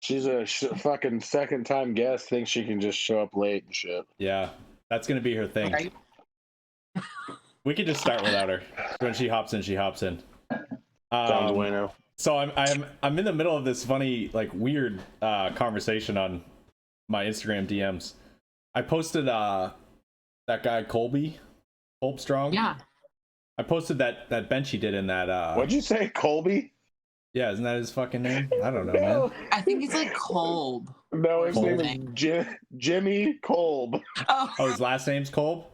She's a fucking second time guest. Thinks she can just show up late and shit. Yeah, that's gonna be her thing. Right? We could just start without her. When she hops in, she hops in. Sounds bueno. So I'm in the middle of this funny, like, weird conversation on my Instagram DMs. I posted that guy Colby Strong. Yeah. I posted that bench he did in that. What'd you say, Colby? Yeah, isn't that his fucking name? I don't know, man. I think it's like Kolb. No, his Kolb. name is Jimmy Kolb. Oh, Oh, his last name's Kolb?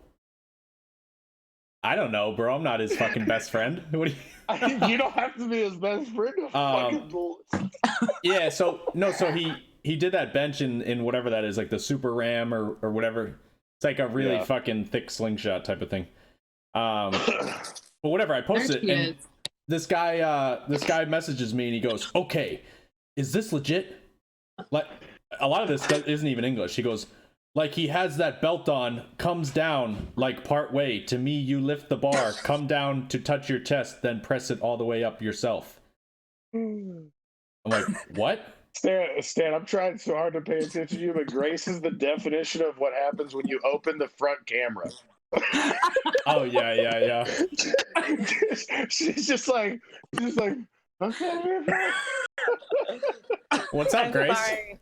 I don't know, bro. I'm not his fucking best friend. What do you... You don't have to be his best friend. Yeah, so he did that bench in whatever that is, like the Super Ram or whatever. It's like a really fucking thick slingshot type of thing. But whatever, I posted it, and this guy messages me and he goes, "Okay, is this legit?" Like, a lot of this isn't even English. He goes, like, he has that belt on, comes down like part way. To me, you lift the bar, come down to touch your chest, then press it all the way up yourself. I'm like, what? Stan, I'm trying so hard to pay attention to you, but Grace is the definition of what happens when you open the front camera. Oh yeah. She's just like, okay. What's up, Grace? Sorry.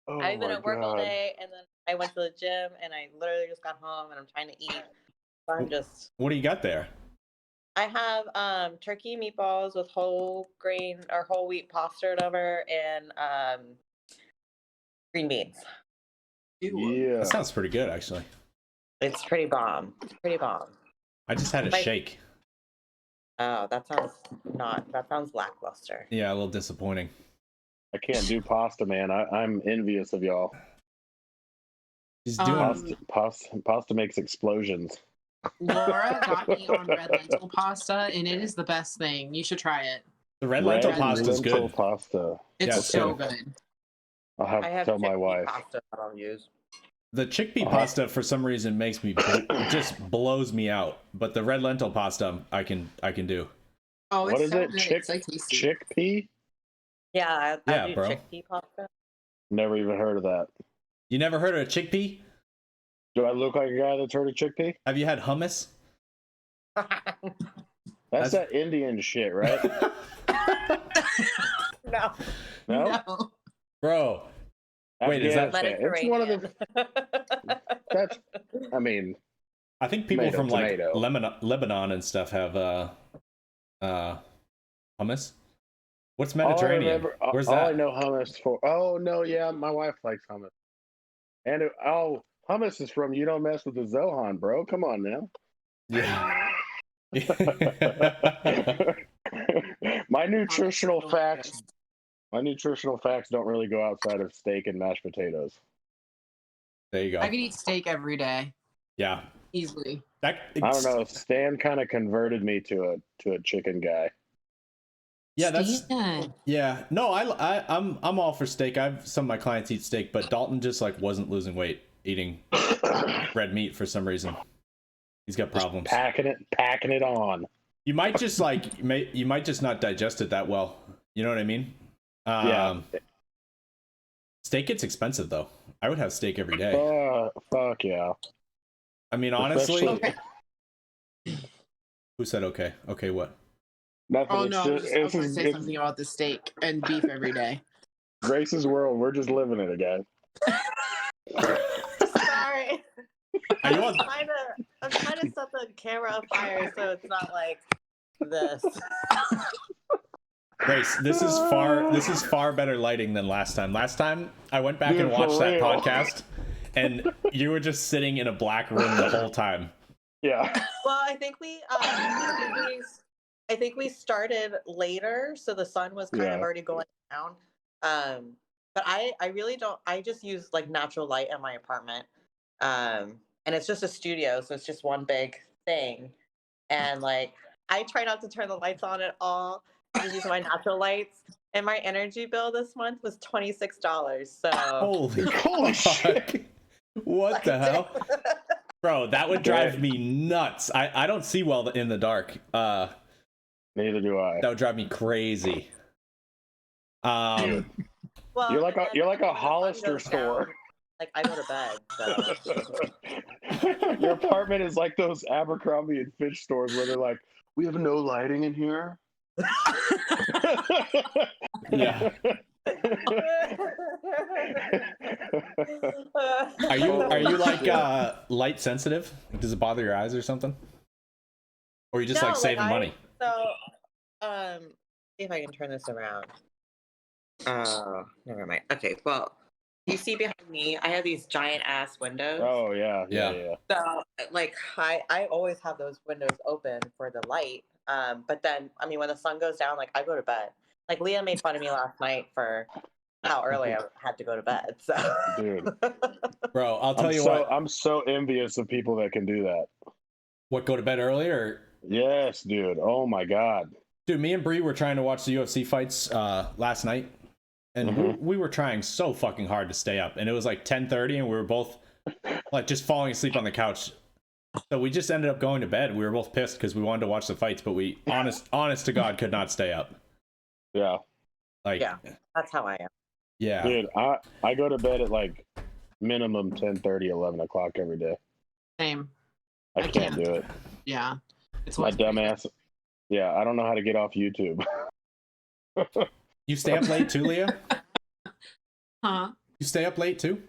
Oh I've been my at work all God. day, and then I went to the gym, and I literally just got home, and I'm trying to eat. So I'm just. What do you got there? I have turkey meatballs with whole grain or whole wheat pasta over, and green beans. Yeah. That sounds pretty good, actually. It's pretty bomb. Pretty bomb. I just had a Like- shake. Oh, that sounds lackluster. Yeah, a little disappointing. I can't do pasta, man. I'm envious of y'all. He's doing Pasta makes explosions. Laura got me on red lentil pasta, and it is the best thing. You should try it. the red lentil pasta is lentil good. Pasta. It's Yeah, so good. good. I'll have I to have tell my chickpea wife. pasta I don't use. The chickpea pasta for some reason makes me just blows me out, but the red lentil pasta I can do. Oh, it's What is so it? good. It's so tasty. Chickpea? Yeah, I Yeah, do bro. chickpea pasta. Never even heard of that. You never heard of a chickpea? Do I look like a guy that's heard of chickpea? Have you had hummus? That's that Indian shit, right? No. No? No. Bro, wait, is that- Afghanistan. It's one of the. That's. I mean, I think people Tomato, from like tomato. Lebanon and stuff have hummus. What's all I Mediterranean? remember- Where's all that? I know hummus for. Oh no, yeah, my wife likes hummus. And hummus is from You Don't Mess with the Zohan, bro. Come on now. Yeah. My nutritional facts don't really go outside of steak and mashed potatoes. There you go. I could eat steak every day Yeah. easily. I don't know. Stan kind of converted me to a chicken guy. Yeah, that's Stan. yeah. No, I'm all for steak. Some of my clients eat steak, but Dalton just like wasn't losing weight eating red meat for some reason. He's got problems. Packing it on. You might just you might just not digest it that well. You know what I mean? Yeah. Steak gets expensive though. I would have steak every day. Fuck yeah. I mean, honestly. Especially- Who said okay? Okay, what? Nothing. Oh it's no, just, I was going to say it's something about the steak and beef every day. Grace's world. We're just living it again. Sorry. Are you I'm on- trying to set the camera on fire so it's not like this. Grace, this is far better lighting than last time. Last time I went back Dude, and watched for that real. podcast, and you were just sitting in a black room the whole time. Yeah. Well, I think we started later, so the sun was kind Yeah. of already going down. But I really don't. I just use like natural light in my apartment, and it's just a studio, so it's just one big thing. And like, I try not to turn the lights on at all. I just use my natural lights. And my energy bill this month was $26. So Holy shit. What the hell? Bro, that would drive me nuts. I don't see well in the dark. Neither do I. That would drive me crazy. Well, You're like and a then you're like a when the sun Hollister goes store. down, like I go to bed. So Your apartment is like those Abercrombie and Fitch stores where they're like, we have no lighting in here. Yeah. Are you Holy like shit. light sensitive? Like, does it bother your eyes or something? Or are you just No, like saving money? See if I can turn this around. Oh, never mind. Okay, well, you see behind me, I have these giant ass windows. Oh yeah. Yeah. So, like, I always have those windows open for the light. But then, I mean, when the sun goes down, like, I go to bed. Like, Leah made fun of me last night for how early I had to go to bed. So, Dude, Bro, I'll tell I'm you so what. I'm so envious of people that can do that. What, go to bed early or? Yes, dude. Oh my god. Dude, me and Bree were trying to watch the UFC fights last night, and we were trying so fucking hard to stay up, and it was like 10:30, and we were both like just falling asleep on the couch. So we just ended up going to bed. We were both pissed because we wanted to watch the fights, but we honest to God could not stay up. Yeah. Like, yeah, that's how I am. yeah. Dude, I go to bed at like minimum 10:30, 11 o'clock every day. Same. I can't do it. Yeah. It's My what's dumbass. Yeah, I don't know how to get off YouTube. You stay up late too, Leah? Huh? You stay up late too?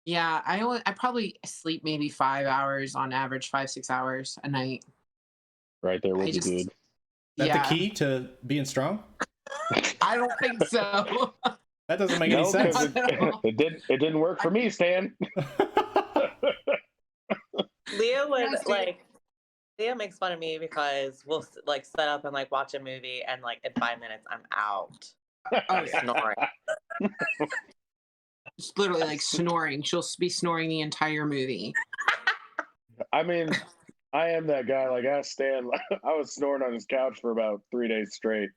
Yeah, I probably sleep maybe 5 hours on average, 5-6 hours a night. Right there with I you, just- dude. Is that the key to being strong? I don't think so. That doesn't make No, any sense. 'cause it didn't work for me, Stan. Leah would Yes, dude. like. Leah makes fun of me because we'll like set up and like watch a movie, and like in 5 minutes I'm out. Oh yeah, Snoring. it's literally like snoring. She'll be snoring the entire movie. I mean, I am that guy. Like, ask Stan. I was snoring on his couch for about 3 days straight.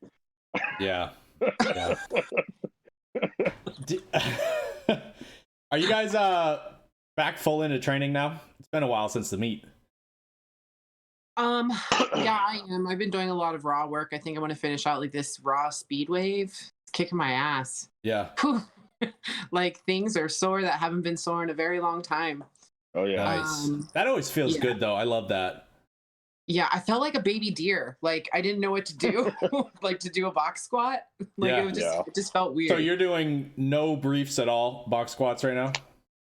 Yeah. Yeah. Are you guys back full into training now? It's been a while since the meet. Yeah, I am. I've been doing a lot of raw work. I think I'm gonna finish out like this raw speed wave. It's kicking my ass. Yeah. Like things are sore that haven't been sore in a very long time. Oh yeah. Nice. That always feels good though. I love that. Yeah, I felt like a baby deer. Like I didn't know what to do, like to do a box squat. Like Yeah. it just felt weird. So you're doing no briefs at all, box squats right now?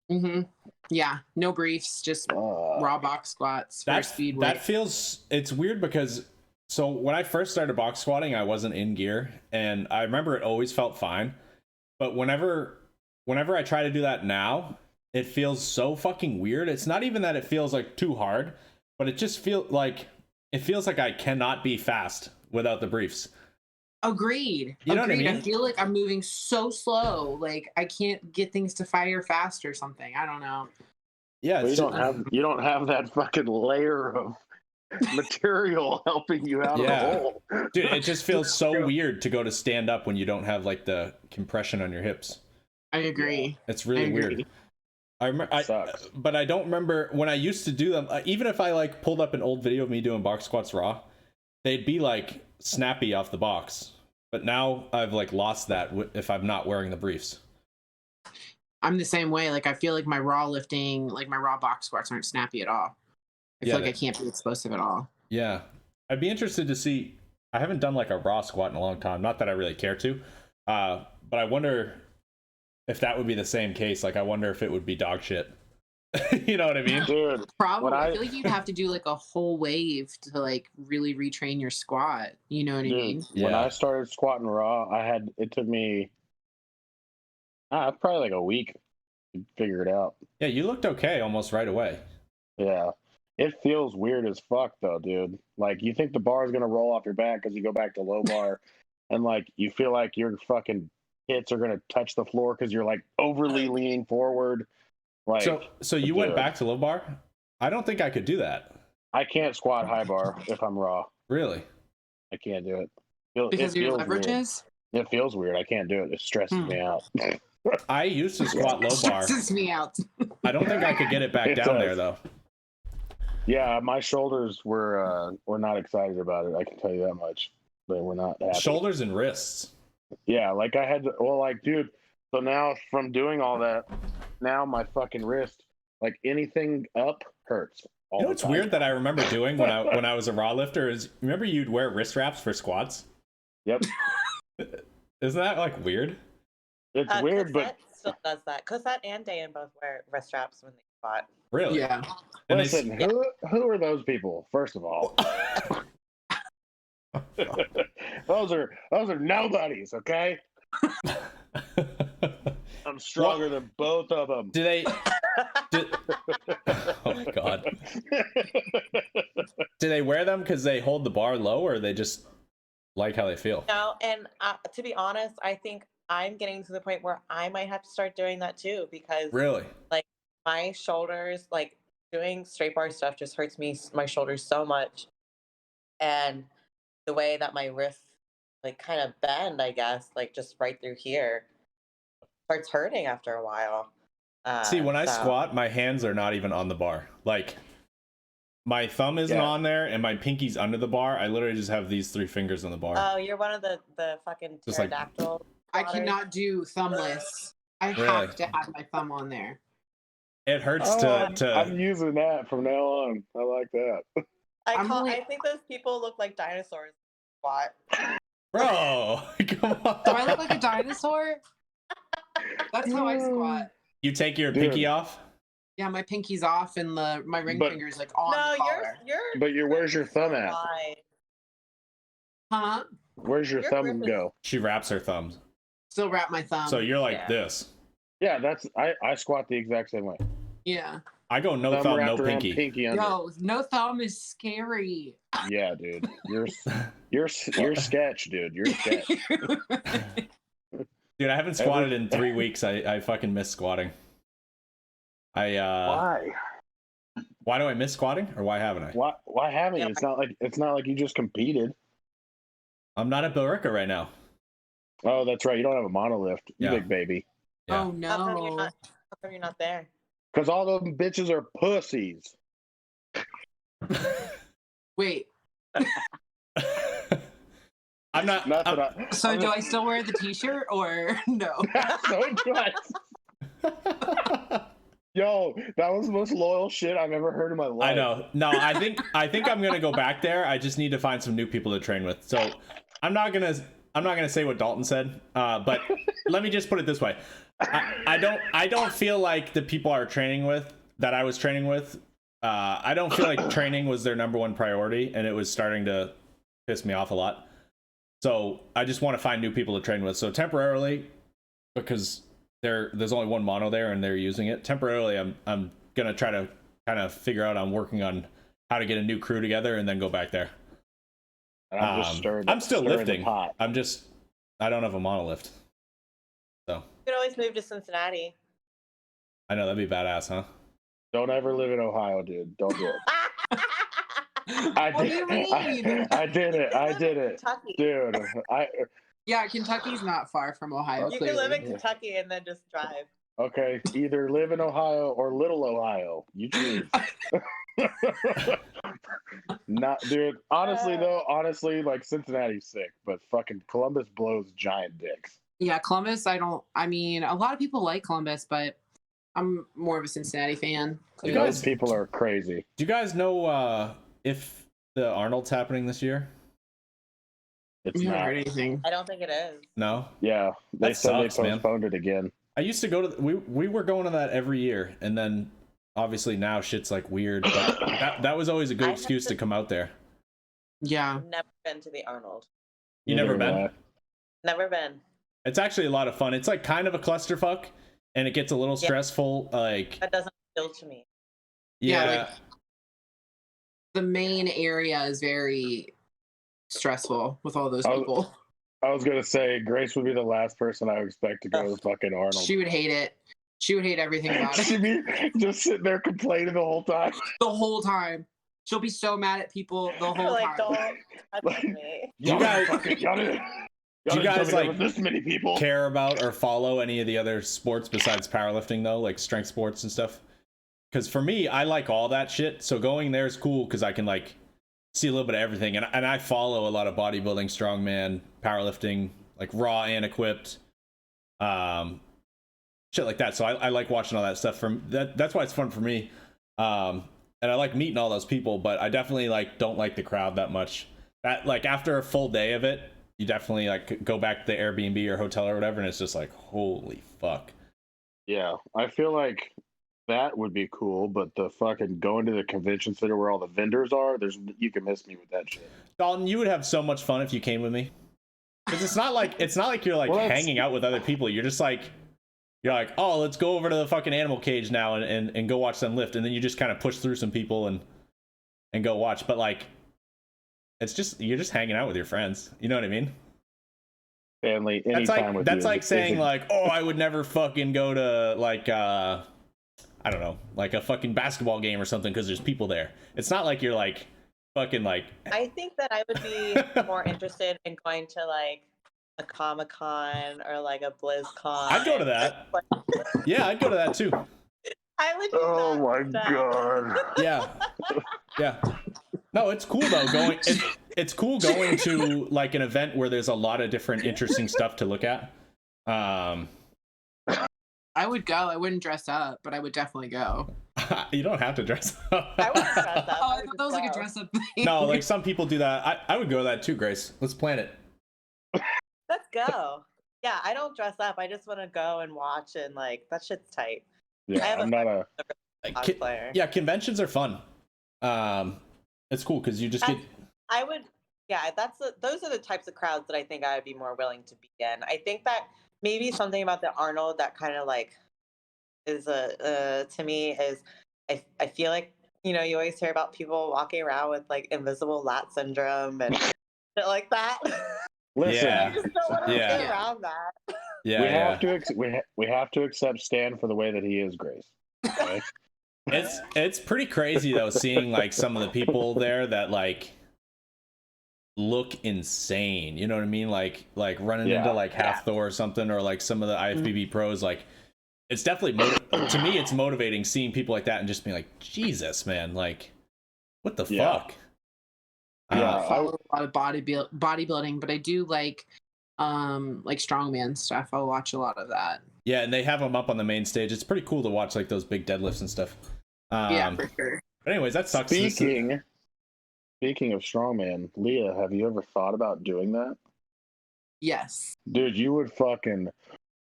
Mm-hmm. Yeah, no briefs, just raw box squats for speed weight. That feels, it's weird because so when I first started box squatting, I wasn't in gear, and I remember it always felt fine. But whenever I try to do that now, it feels so fucking weird. It's not even that it feels like too hard, but it just feels like I cannot be fast without the briefs. Agreed. You know Agreed. what I mean? I feel like I'm moving so slow. Like I can't get things to fire fast or something. I don't know. Yeah, Well, you don't have that fucking layer of material helping you out of the hole. Dude, it just feels so weird to go to stand up when you don't have like the compression on your hips. I agree. It's really weird. I remember, but I don't remember when I used to do them. Even if I like pulled up an old video of me doing box squats raw, they'd be like snappy off the box. But now I've like lost that if I'm not wearing the briefs. I'm the same way. Like I feel like my raw lifting, like my raw box squats aren't snappy at all. I feel like I can't be explosive at all. Yeah, I'd be interested to see. I haven't done like a raw squat in a long time. Not that I really care to, but I wonder if that would be the same case. Like I wonder if it would be dog shit. You know what I mean? Dude, probably. I feel like you'd have to do like a whole wave to like really retrain your squat. You know what I mean? When I started squatting raw, it took me probably like a week to figure it out. Yeah, you looked okay almost right away. Yeah. It feels weird as fuck though, dude. Like you think the bar is gonna roll off your back because you go back to low bar, and like you feel like your fucking hits are gonna touch the floor because you're like overly leaning forward. Like so you went back to low bar? I don't think I could do that. I can't squat high bar if I'm raw. Really? I can't do it. Because your leverages? It feels weird. I can't do it. It stresses me out. I used to squat low bar. Stresses me out. I don't think I could get it back down there though. Yeah, my shoulders were not excited about it. I can tell you that much. They were not happy. Shoulders and wrists. Yeah, like I had to, dude, So now from doing all that, now my fucking wrist, like anything up hurts. You know what's weird that I remember doing when I was a raw lifter is, remember you'd wear wrist wraps for squats? Yep. Isn't that like weird? It's weird, Cosette but still does that. Cosette and Dan both wear wrist straps when they squat. Really? Yeah. And listen, who are those people? First of all, those are nobodies. Okay, I'm stronger than both of them. Do they? Oh my god. Do they wear them because they hold the bar low, or they just like how they feel? No, and to be honest, I think I'm getting to the point where I might have to start doing that too, because Really? like my shoulders, like doing straight bar stuff just hurts my shoulders so much, and the way that my wrists like kind of bend, I guess, like just right through here, starts hurting after a while. See, when I squat, my hands are not even on the bar. Like, my thumb isn't on there, and my pinky's under the bar. I literally just have these 3 fingers on the bar. Oh, you're one of the fucking Just like- pterodactyl. I cannot do thumbless. I have to have my thumb on there. It hurts to. I'm using that from now on. I like that. I think those people look like dinosaurs. Squat. Bro, come on. Do I look like a dinosaur? That's how I squat. You take your pinky off? Yeah, my pinky's off and my ring finger's like on No, the collar. Where's your thumb at? Huh? Where's your thumb go? She wraps her thumbs. Still wrap my thumb. So you're like this. Yeah, that's I squat the exact same way. Yeah. I go no thumb, no pinky. Under. No, no thumb is scary. Yeah, dude. You're sketch, dude. You're sketch. Dude, I haven't squatted in 3 weeks. I fucking miss squatting. Why? Why do I miss squatting, or why haven't I? Why haven't you? It's not like you just competed. I'm not at Billerica right now. Oh, that's right. You don't have a monolift, you big baby. Yeah. Oh no. How come you're not there? Because all those bitches are pussies. Wait. I'm not. So do I still wear the t-shirt or no? So do I. Yo, that was the most loyal shit I've ever heard in my life. I know. No, I think I'm gonna go back there. I just need to find some new people to train with. So I'm not gonna say what Dalton said, but let me just put it this way. I don't feel like the people that I was training with, I don't feel like training was their number one priority, and it was starting to piss me off a lot. So I just want to find new people to train with. So temporarily, because there's only one mono there and they're using it, temporarily I'm gonna try to kind of figure out, I'm working on how to get a new crew together and then go back there. And I'm still lifting. I don't have a monolift. So you could always move to Cincinnati. I know, that'd be badass, huh? Don't ever live in Ohio, dude. Don't do it. I did it. Kentucky. Dude. Yeah, Kentucky's not far from Ohio. You can live in Kentucky and then just drive. Okay, either live in Ohio or Little Ohio. You choose. Not, dude. Honestly, like Cincinnati's sick, but fucking Columbus blows giant dicks. Yeah, Columbus. I mean, a lot of people like Columbus, but I'm more of a Cincinnati fan. Those people are crazy. Do you guys know if the Arnold's happening this year? It's not not. heard anything. I don't think it is. No. Yeah, they said sucks, they postponed it again. I used to go to we were going to that every year, and then obviously now shit's like weird, but that was always a good excuse to come out there. Yeah. I've never been to the Arnold. You never been? Never been. It's actually a lot of fun. It's like kind of a clusterfuck, and it gets a little stressful. Like, that doesn't appeal to me. Yeah. Like, the main area is very stressful with all those people. I was gonna say Grace would be the last person I would expect to go to fucking Arnold. She would hate it. She would hate everything about it. She'd be just sitting there complaining the whole time. The whole time. She'll be so mad at people the whole Like, time. don't touch me. Do you guys like this many people care about or follow any of the other sports besides powerlifting though, like strength sports and stuff? Because for me, I like all that shit. So going there is cool because I can like see a little bit of everything, and I follow a lot of bodybuilding, strongman, powerlifting, like raw and equipped. shit like that. So I like watching all that stuff from that. That's why it's fun for me. And I like meeting all those people, but I definitely like don't like the crowd that much. That like after a full day of it, you definitely like go back to the Airbnb or hotel or whatever, and it's just like, holy fuck. Yeah, I feel like that would be cool, but the fucking going to the convention center where all the vendors are, you can miss me with that shit. Dalton, you would have so much fun if you came with me. Because it's not like you're like hanging out with other people. You're just like you're like, oh, let's go over to the fucking animal cage now and go watch them lift, and then you just kind of push through some people and go watch. But like, it's just you're just hanging out with your friends. You know what I mean? Family, anytime with that's you. like saying like, oh, I would never fucking go to like I don't know, like a fucking basketball game or something because there's people there. It's not like you're like fucking like. I think that I would be more interested in going to like a Comic-Con or like a BlizzCon. I'd go to that. Yeah, I'd go to that too. I would. Oh my god. Yeah, yeah. No, it's cool though. It's cool going to like an event where there's a lot of different interesting stuff to look at. I would go. I wouldn't dress up, but I would definitely go. You don't have to dress up. I wouldn't dress up. Oh, I thought that was like a dress up thing. No, like some people do that. I would go to that too, Grace. Let's plan it. Let's go. Yeah, I don't dress up. I just want to go and watch, and like that shit's tight. Yeah, I'm not a cosplayer. Yeah, conventions are fun. It's cool because you just get. I would. Yeah, those are the types of crowds that I think I would be more willing to be in. I think that maybe something about the Arnold that kind of like is to me is I feel like you always hear about people walking around with like invisible lat syndrome and shit like that. Listen, Yeah. You just don't want to be around that. Yeah, we have to accept Stan for the way that he is, Grace. Okay? It's pretty crazy though, seeing like some of the people there that like look insane. You know what I mean? Like running into like Half Thor or something, or like some of the IFBB pros. Like it's definitely to me, it's motivating seeing people like that and just being like, Jesus, man, like what the fuck. I follow a lot of bodybuilding, but I do like strongman stuff. I'll watch a lot of that. Yeah, and they have them up on the main stage. It's pretty cool to watch like those big deadlifts and stuff. Yeah, for sure. But anyways, that sucks. Speaking of strongman, Leah, have you ever thought about doing that? Yes. Dude, you would fucking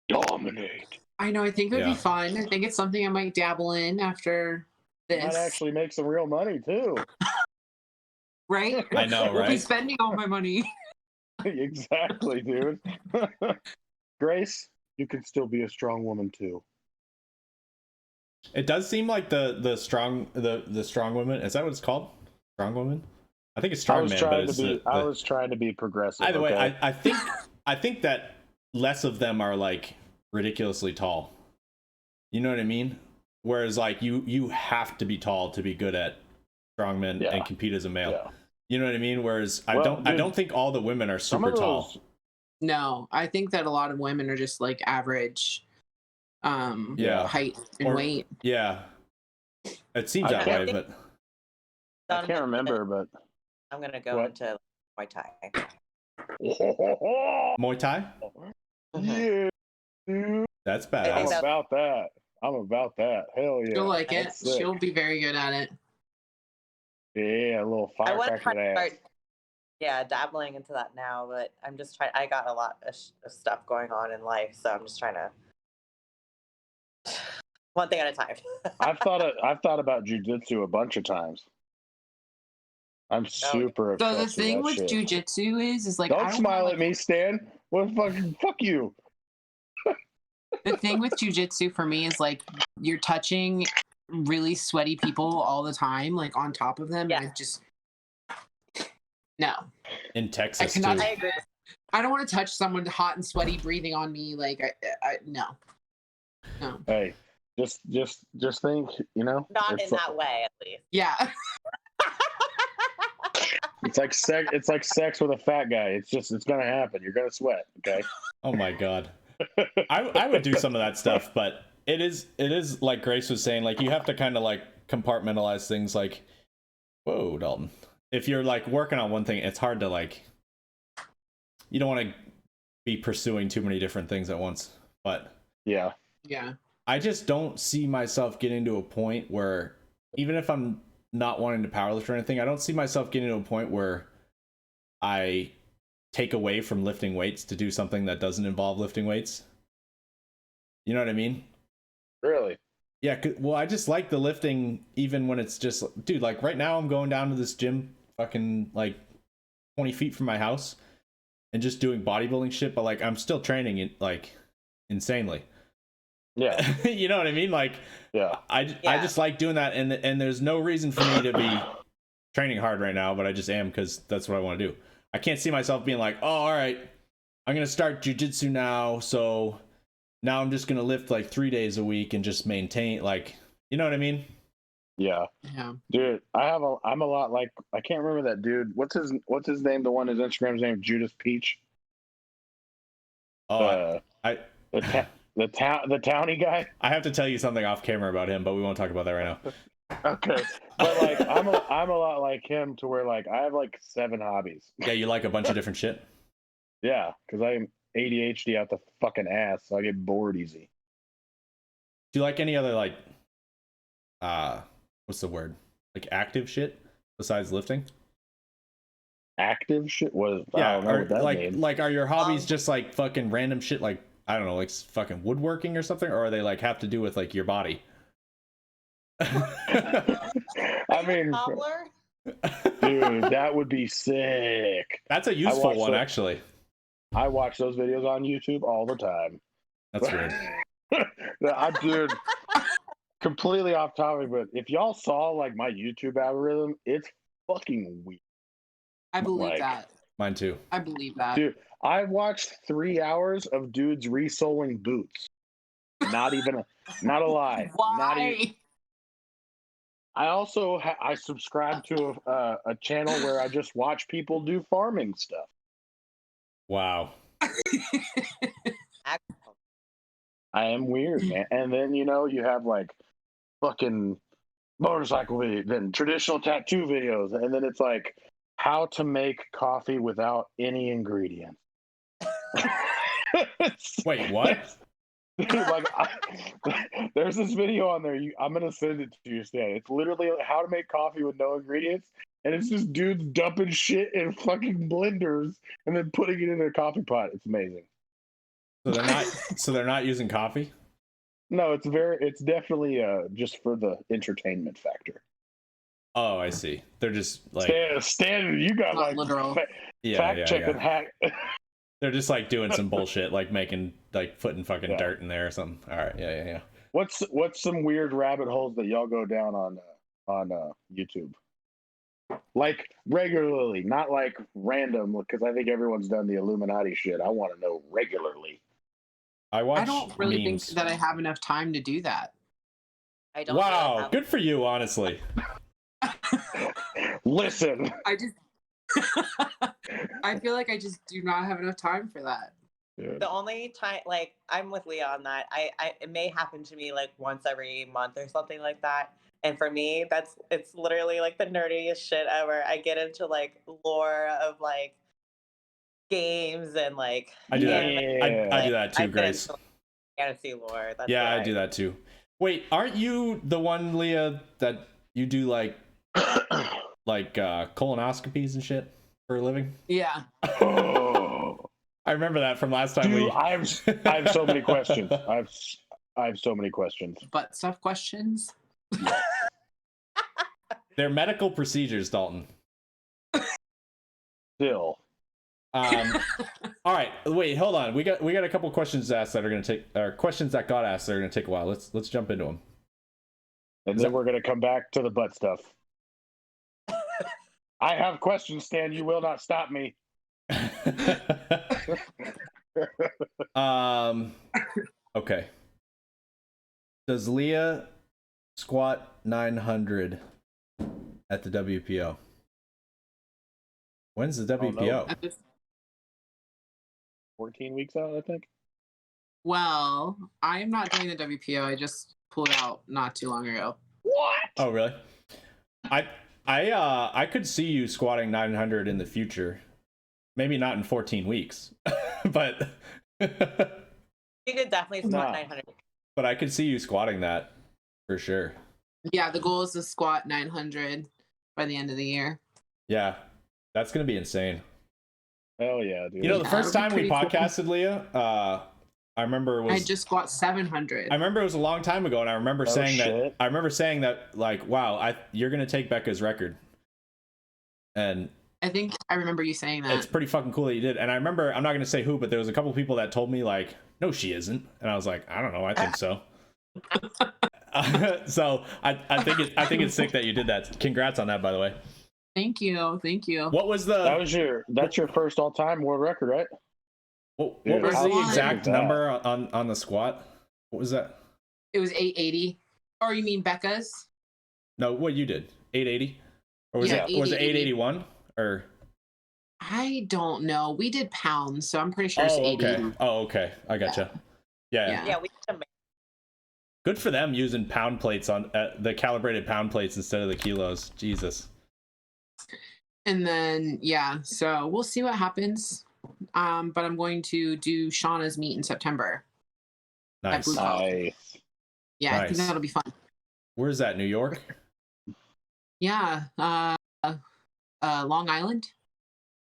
dominate. I know. I think it would be fun. I think it's something I might dabble in after this. Might actually make some real money too. Right? I know, right? We'll be spending all my money. Exactly, dude. Grace, you can still be a strong woman too. It does seem like the strong woman. Is that what it's called? Strong woman? I think it's strong man. I was trying to be progressive. Either way, I think that less of them are like ridiculously tall. You know what I mean? Whereas like you have to be tall to be good at strongman and compete as a male. Yeah. You know what I mean? Whereas I don't think all the women are super tall. No, I think that a lot of women are just like average height and weight. Yeah. It seems that way, but I can't remember, but I'm gonna go into Muay Thai. Muay Thai? Yeah. That's badass. I'm about that. Hell yeah. She'll like it. She'll be very good at it. Yeah, a little firecracker ass. Dabbling into that now, but I'm just trying. I got a lot of stuff going on in life, so I'm just trying to one thing at a time. I've thought about jujitsu a bunch of times. I'm super obsessed. So the thing with jujitsu is like don't smile at me, Stan. What fucking fuck you. The thing with jujitsu for me is like you're touching really sweaty people all the time, like on top of them. Yeah. And I just no. In Texas, I agree. I don't want to touch someone hot and sweaty breathing on me. Like I no. Hey, just think, not in that way, at least. Yeah. It's like sex with a fat guy. It's gonna happen. You're gonna sweat. Okay. Oh my god. I would do some of that stuff, but it is like Grace was saying, like you have to kind of like compartmentalize things. Like, whoa, Dalton. If you're like working on one thing, it's hard to like. You don't want to be pursuing too many different things at once. But yeah. Yeah. I just don't see myself getting to a point where, even if I'm not wanting to powerlift or anything, I don't see myself getting to a point where I take away from lifting weights to do something that doesn't involve lifting weights. You know what I mean? Really? Yeah, well, I just like the lifting even when it's just, dude, like right now I'm going down to this gym fucking like 20 feet from my house and just doing bodybuilding shit, but like I'm still training it like insanely. Yeah. You know what I mean? Like, yeah. I just like doing that, and there's no reason for me to be training hard right now, but I just am because that's what I want to do. I can't see myself being like, oh, all right, I'm gonna start jujitsu now, so now I'm just gonna lift like 3 days a week and just maintain, like, you know what I mean? Yeah. Yeah. Dude, I'm a lot like, I can't remember that dude. What's his name? The one his Instagram's name, Judas Peach. Oh, The townie guy. I have to tell you something off camera about him, but we won't talk about that right now. Okay, but like I'm a lot like him to where like I have like 7 hobbies. Yeah, you like a bunch of different shit. Yeah, because I'm ADHD out the fucking ass, so I get bored easy. Do you like any other like, what's the word? Like active shit besides lifting? Active shit was Yeah, I don't know what that like means. like are your hobbies just like fucking random shit, like I don't know, like fucking woodworking or something, or are they like have to do with like your body? I mean, dude, that would be sick. That's a useful one, actually. I watch those videos on YouTube all the time. That's weird. Dude, completely off topic, but if y'all saw like my YouTube algorithm, it's fucking weird. I believe Like, that. Mine too. I believe that. Dude, I watched 3 hours of dudes resoling boots. Not a lie. Why? I also I subscribe to a channel where I just watch people do farming stuff. Wow. I am weird, man. And then you have like fucking motorcycle videos, then traditional tattoo videos, and then it's like how to make coffee without any ingredients. Wait, what? Like, there's this video on there. I'm gonna send it to you, Stan. It's literally how to make coffee with no ingredients, and it's just dudes dumping shit in fucking blenders and then putting it in a coffee pot. It's amazing. So they're not using coffee? No, it's definitely just for the entertainment factor. Oh, I see. They're just like Stan, you got like literal. Fact checking hack. They're just like doing some bullshit, like making like putting fucking dirt in there or something. All right, yeah. What's some weird rabbit holes that y'all go down on YouTube? Like regularly, not like random, because I think everyone's done the Illuminati shit. I want to know regularly. I don't really think that I have enough time to do that. I don't. Wow, good for you, honestly. Listen, I feel like I just do not have enough time for that. Yeah. The only time, like, I'm with Leah on that. It may happen to me like once every month or something like that. And for me, it's literally like the nerdiest shit ever. I get into like lore of like games and like I do that. Yeah. I do that too, Grace. Fantasy lore. That's yeah, I do that too. Wait, aren't you the one, Leah, that you do like colonoscopies and shit for a living? Yeah. Oh. I remember that from last time. Dude, I have so many questions. I have so many questions. Butt stuff questions. They're medical procedures, Dalton. Still. All right, wait, hold on. We got a couple questions asked that are going to take, or questions that got asked that are going to take a while. Let's jump into them. And then we're going to come back to the butt stuff. I have questions, Stan. You will not stop me. Okay. Does Leah squat 900 at the WPO? When's the WPO? 14 weeks out, I think. Well, I'm not doing the WPO. I just pulled out not too long ago. What? Oh, really? I could see you squatting 900 in the future. Maybe not in 14 weeks, but you could definitely squat 900. but I could see you squatting that for sure. Yeah, the goal is to squat 900 by the end of the year. Yeah, that's gonna be insane. Hell yeah, dude. You know, the first time we cool. podcasted, Leah, I remember it was. I just squat 700. I remember it was a long time ago, and I remember saying shit. that. I remember saying that, like, wow, you're gonna take Becca's record, and I think I remember you saying that. it's pretty fucking cool that you did. And I remember, I'm not gonna say who, but there was a couple people that told me like, no, she isn't, and I was like, I don't know, I think so. So I think it's sick that you did that. Congrats on that, by the way. Thank you. What was the? That's your first all-time world record, right? What Dude, was how the sick exact is that? number on the squat? What was that? It was 880. Or you mean Becca's? No, what you did? 880, or was Yeah, it 880. 881 or? I don't know. We did pounds, so I'm pretty sure it's Oh, 880. okay. Oh, okay. I gotcha. Yeah. Yeah, we did. Good for them using pound plates on the calibrated pound plates instead of the kilos. Jesus. And then so we'll see what happens. But I'm going to do Shauna's meet in September. Nice. Blue Hole. Nice. Yeah, I think Nice. that'll be fun. Where's that? New York? Yeah. Long Island.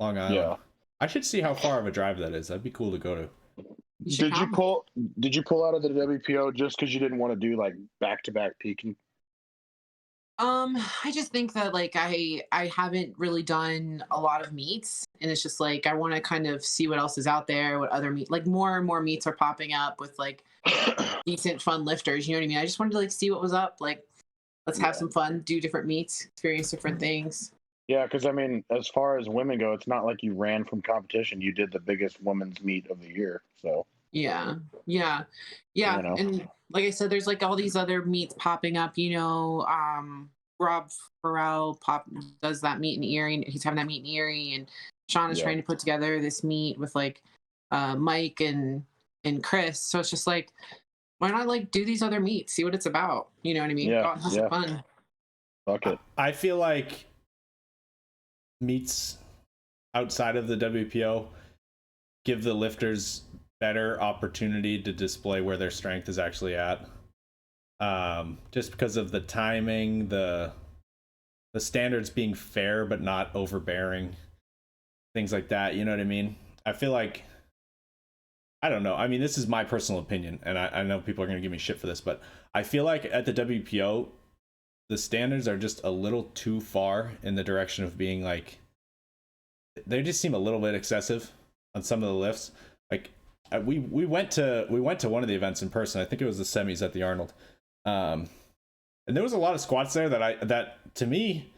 Long Island. Yeah. I should see how far of a drive that is. That'd be cool to go to. You should come. Did you pull out of the WPO just because you didn't want to do like back-to-back peaking? I just think that like I haven't really done a lot of meets, and it's just like I want to kind of see what else is out there, what other meet, like more and more meets are popping up with like decent fun lifters. You know what I mean? I just wanted to like see what was up. Like, let's have some fun, do different meets, experience different things. Yeah, because I mean, as far as women go, it's not like you ran from competition. You did the biggest women's meet of the year. So Yeah. You know. And like I said, there's like all these other meets popping up. Rob Farrell does that meet in Erie. He's having that meet in Erie, and Sean is trying to put together this meet with like Mike and Chris. So it's just like, why not like do these other meets, see what it's about? You know what I mean? Yeah, Go out and have some fun. fuck it. I feel like meets outside of the WPO give the lifters better opportunity to display where their strength is actually at. Just because of the timing, the standards being fair but not overbearing, things like that. You know what I mean? I feel like, I don't know. I mean, this is my personal opinion, and I know people are going to give me shit for this, but I feel like at the WPO, the standards are just a little too far in the direction of being like, they just seem a little bit excessive on some of the lifts. Like we went to one of the events in person. I think it was the semis at the Arnold. And there was a lot of squats there that to me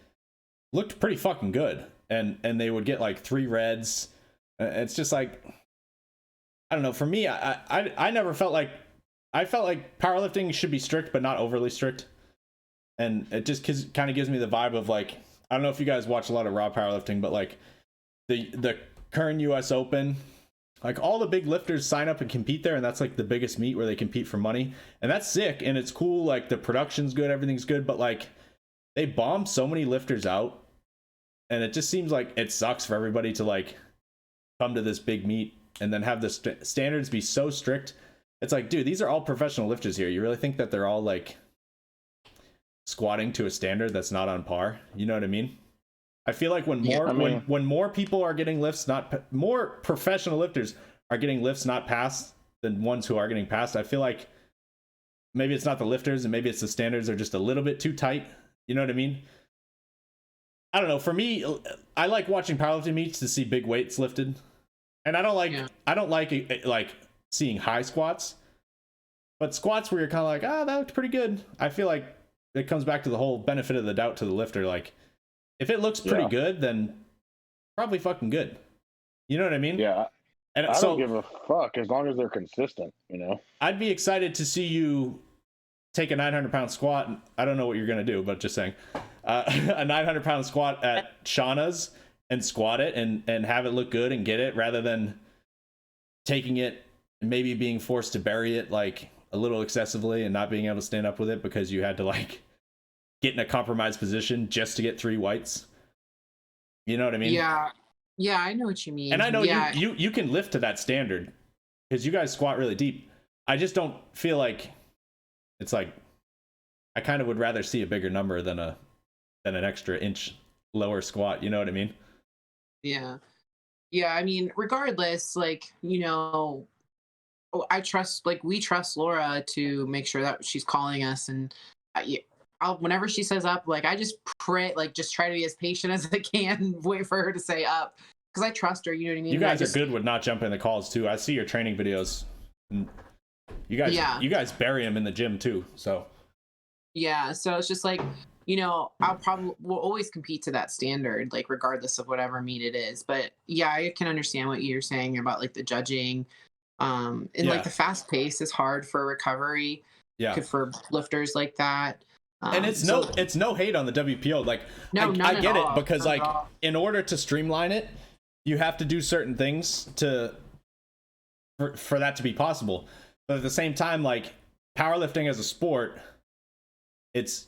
looked pretty fucking good. And they would get like 3 reds. It's just like, I don't know. For me, I never felt like, I felt like powerlifting should be strict, but not overly strict. And it just kind of gives me the vibe of like, I don't know if you guys watch a lot of raw powerlifting, but like the current US Open, like all the big lifters sign up and compete there, and that's like the biggest meet where they compete for money, and that's sick and it's cool. Like the production's good, everything's good, but like they bomb so many lifters out, and it just seems like it sucks for everybody to like come to this big meet and then have the standards be so strict. It's like, dude, these are all professional lifters here. You really think that they're all like squatting to a standard that's not on par? You know what I mean? I feel like when more people are getting lifts, more professional lifters are getting lifts not passed than ones who are getting passed, I feel like maybe it's not the lifters and maybe it's the standards are just a little bit too tight. You know what I mean? I don't know. For me, I like watching powerlifting meets to see big weights lifted, and I don't like seeing high squats, but squats where you're kind of like, that looked pretty good. I feel like it comes back to the whole benefit of the doubt to the lifter. Like, if it looks pretty good, then probably fucking good. You know what I mean? Yeah. And I don't give a fuck as long as they're consistent, you know? I'd be excited to see you take a 900-pound squat. I don't know what you're going to do, but just saying. A 900-pound squat at Shauna's and squat it and have it look good and get it, rather than taking it and maybe being forced to bury it like a little excessively and not being able to stand up with it because you had to like get in a compromised position just to get 3 whites. You know what I mean? Yeah, I know what you mean. And I know you can lift to that standard because you guys squat really deep. I just don't feel like it's like I kind of would rather see a bigger number than an extra inch lower squat. You know what I mean? Yeah. Yeah. I mean, regardless, like, we trust Laura to make sure that she's calling us. And whenever she says up, like, I just pray, like, just try to be as patient as I can and wait for her to say up. Because I trust her, you know what I mean? You guys are good with not jumping the calls too. I see your training videos. You guys bury them in the gym too. So yeah, so it's just like, we'll always compete to that standard, like regardless of whatever meet it is. But yeah, I can understand what you're saying about like the judging, and like the fast pace is hard for recovery. Yeah, for lifters like that. And it's no hate on the WPO. Like, no, I get it, because none like in order to streamline it, you have to do certain things for that to be possible. But at the same time, like powerlifting as a sport, it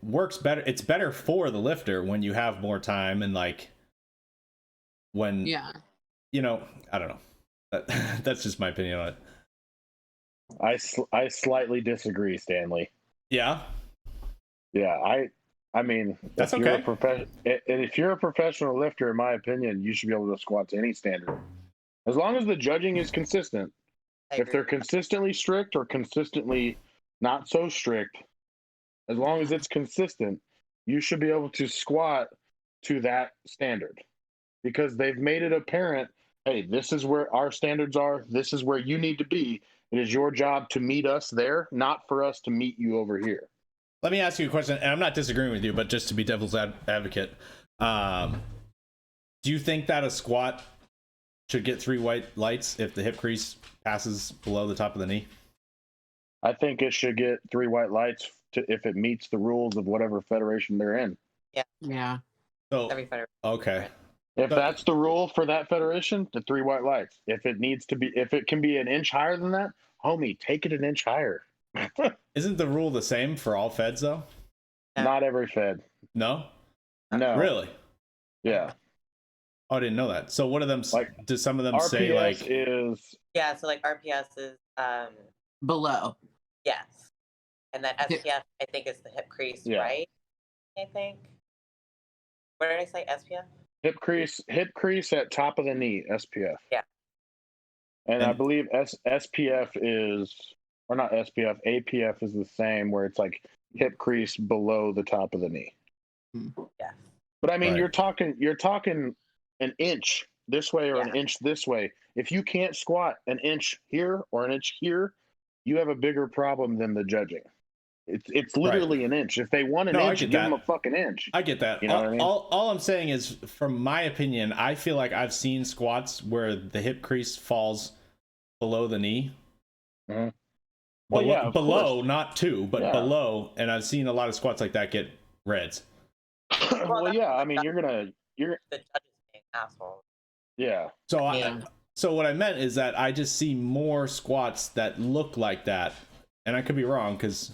works better. It's better for the lifter when you have more time and like when I don't know. That's just my opinion on it. I slightly disagree, Stanley. Yeah. Yeah, I mean, that's okay. If you're a professional lifter, in my opinion, you should be able to squat to any standard, as long as the judging is consistent. If they're consistently strict or consistently not so strict, as long as it's consistent, you should be able to squat to that standard, because they've made it apparent. Hey, this is where our standards are. This is where you need to be. It is your job to meet us there, not for us to meet you over here. Let me ask you a question, and I'm not disagreeing with you, but just to be devil's advocate, do you think that a squat should get 3 white lights if the hip crease passes below the top of the knee? I think it should get 3 white lights if it meets the rules of whatever federation they're in. Yeah. So every federation. Okay. If that's the rule for that federation, the 3 white lights. If it can be an inch higher than that, homie, take it an inch higher. Isn't the rule the same for all feds though? Not every fed. No? Really? Yeah. Oh, I didn't know that. So what of them, like, do some of them RPS say like so like RPS is below? Yes. And then SPF I think is the hip crease, right? I think. What did I say? SPF? Hip crease at top of the knee, SPF. Yeah. And I believe SPF is, or not SPF, APF is the same, where it's like hip crease below the top of the knee. Yeah. But I mean, you're talking an inch this way or an inch this way. If you can't squat an inch here or an inch here, you have a bigger problem than the judging. It's literally an inch. If they want an inch, give them a fucking inch. I get that. You know what I mean? All I'm saying is, from my opinion, I feel like I've seen squats where the hip crease falls below the knee. Mm-hmm. Below, not two, but below. And I've seen a lot of squats like that get reds. Well, yeah. I mean, you're the judges being assholes. Yeah. So what I meant is that I just see more squats that look like that, and I could be wrong because,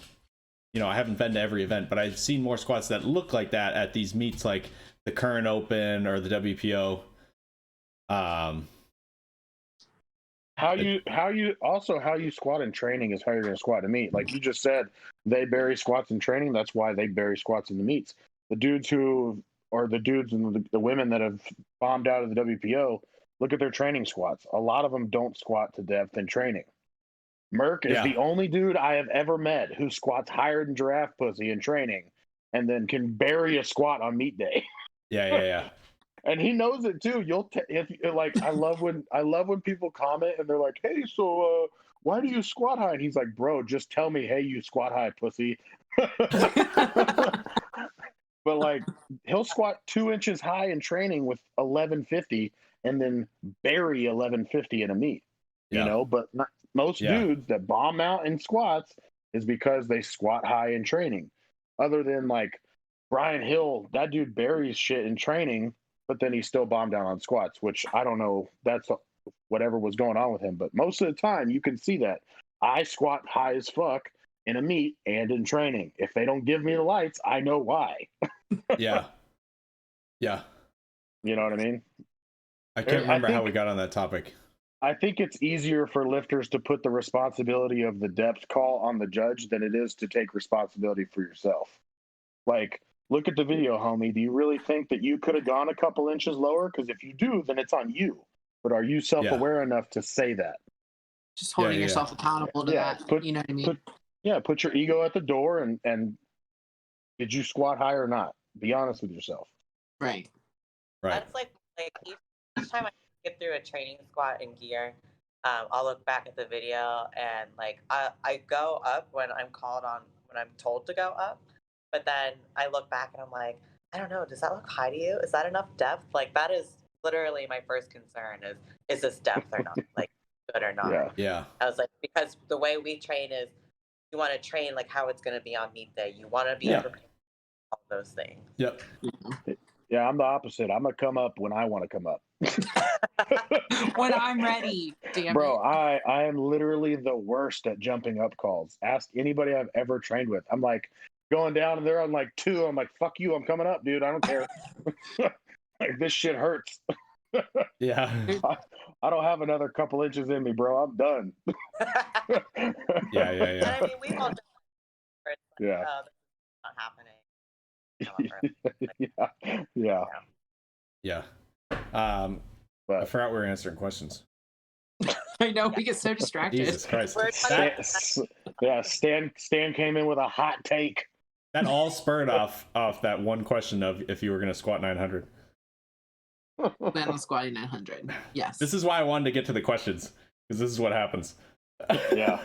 I haven't been to every event, but I've seen more squats that look like that at these meets, like the Current Open or the WPO. How you squat in training is how you're going to squat in meet. Like you just said, they bury squats in training. That's why they bury squats in the meets. The dudes and the women that have bombed out of the WPO, look at their training squats. A lot of them don't squat to depth in training. Merck is the only dude I have ever met who squats higher than giraffe pussy in training and then can bury a squat on meet day. Yeah. And he knows it too. I love when people comment and they're like, "Hey, so why do you squat high?" And he's like, "Bro, just tell me, hey, you squat high, pussy." But like, he'll squat 2 inches high in training with 1150 and then bury 1150 in a meet. But most dudes that bomb out in squats is because they squat high in training. Other than like Brian Hill, that dude buries shit in training, but then he still bombed down on squats, which I don't know. That's whatever was going on with him. But most of the time, you can see that I squat high as fuck in a meet and in training. If they don't give me the lights, I know why. Yeah. You know what I mean? I can't remember how we got on that topic. I think it's easier for lifters to put the responsibility of the depth call on the judge than it is to take responsibility for yourself. Like, look at the video, homie. Do you really think that you could have gone a couple inches lower? Because if you do, then it's on you. But are you self-aware enough to say that? Just holding yourself accountable to that. You know what I mean? Put your ego at the door and did you squat high or not? Be honest with yourself. Right. That's like each time I get through a training squat in gear, I'll look back at the video and like I go up when I'm called on, when I'm told to go up, but then I look back and I'm like, I don't know, does that look high to you? Is that enough depth? Like that is literally my first concern is this depth or not? Like good or not? Yeah. I was like, because the way we train is you want to train like how it's going to be on meet day. You want to be able to all those things. Yep. Yeah, I'm the opposite. I'm gonna come up when I want to come up. When I'm ready. Damn Bro, it. I am literally the worst at jumping up calls. Ask anybody I've ever trained with. I'm like going down and they're on like 2. I'm like, fuck you, I'm coming up, dude. I don't care. Like this shit hurts. Yeah. I don't have another couple inches in me, bro. I'm done. Yeah. And I mean, we've all done it where it's like, Yeah. oh, this is not happening. Yeah. I But forgot we were answering questions. I know, we get so distracted. Jesus Christ. We're talking Stan came in with a hot take. That all spurred off that one question of if you were going to squat 900. Plan on squatting 900. Yes. This is why I wanted to get to the questions, because this is what happens. Yeah.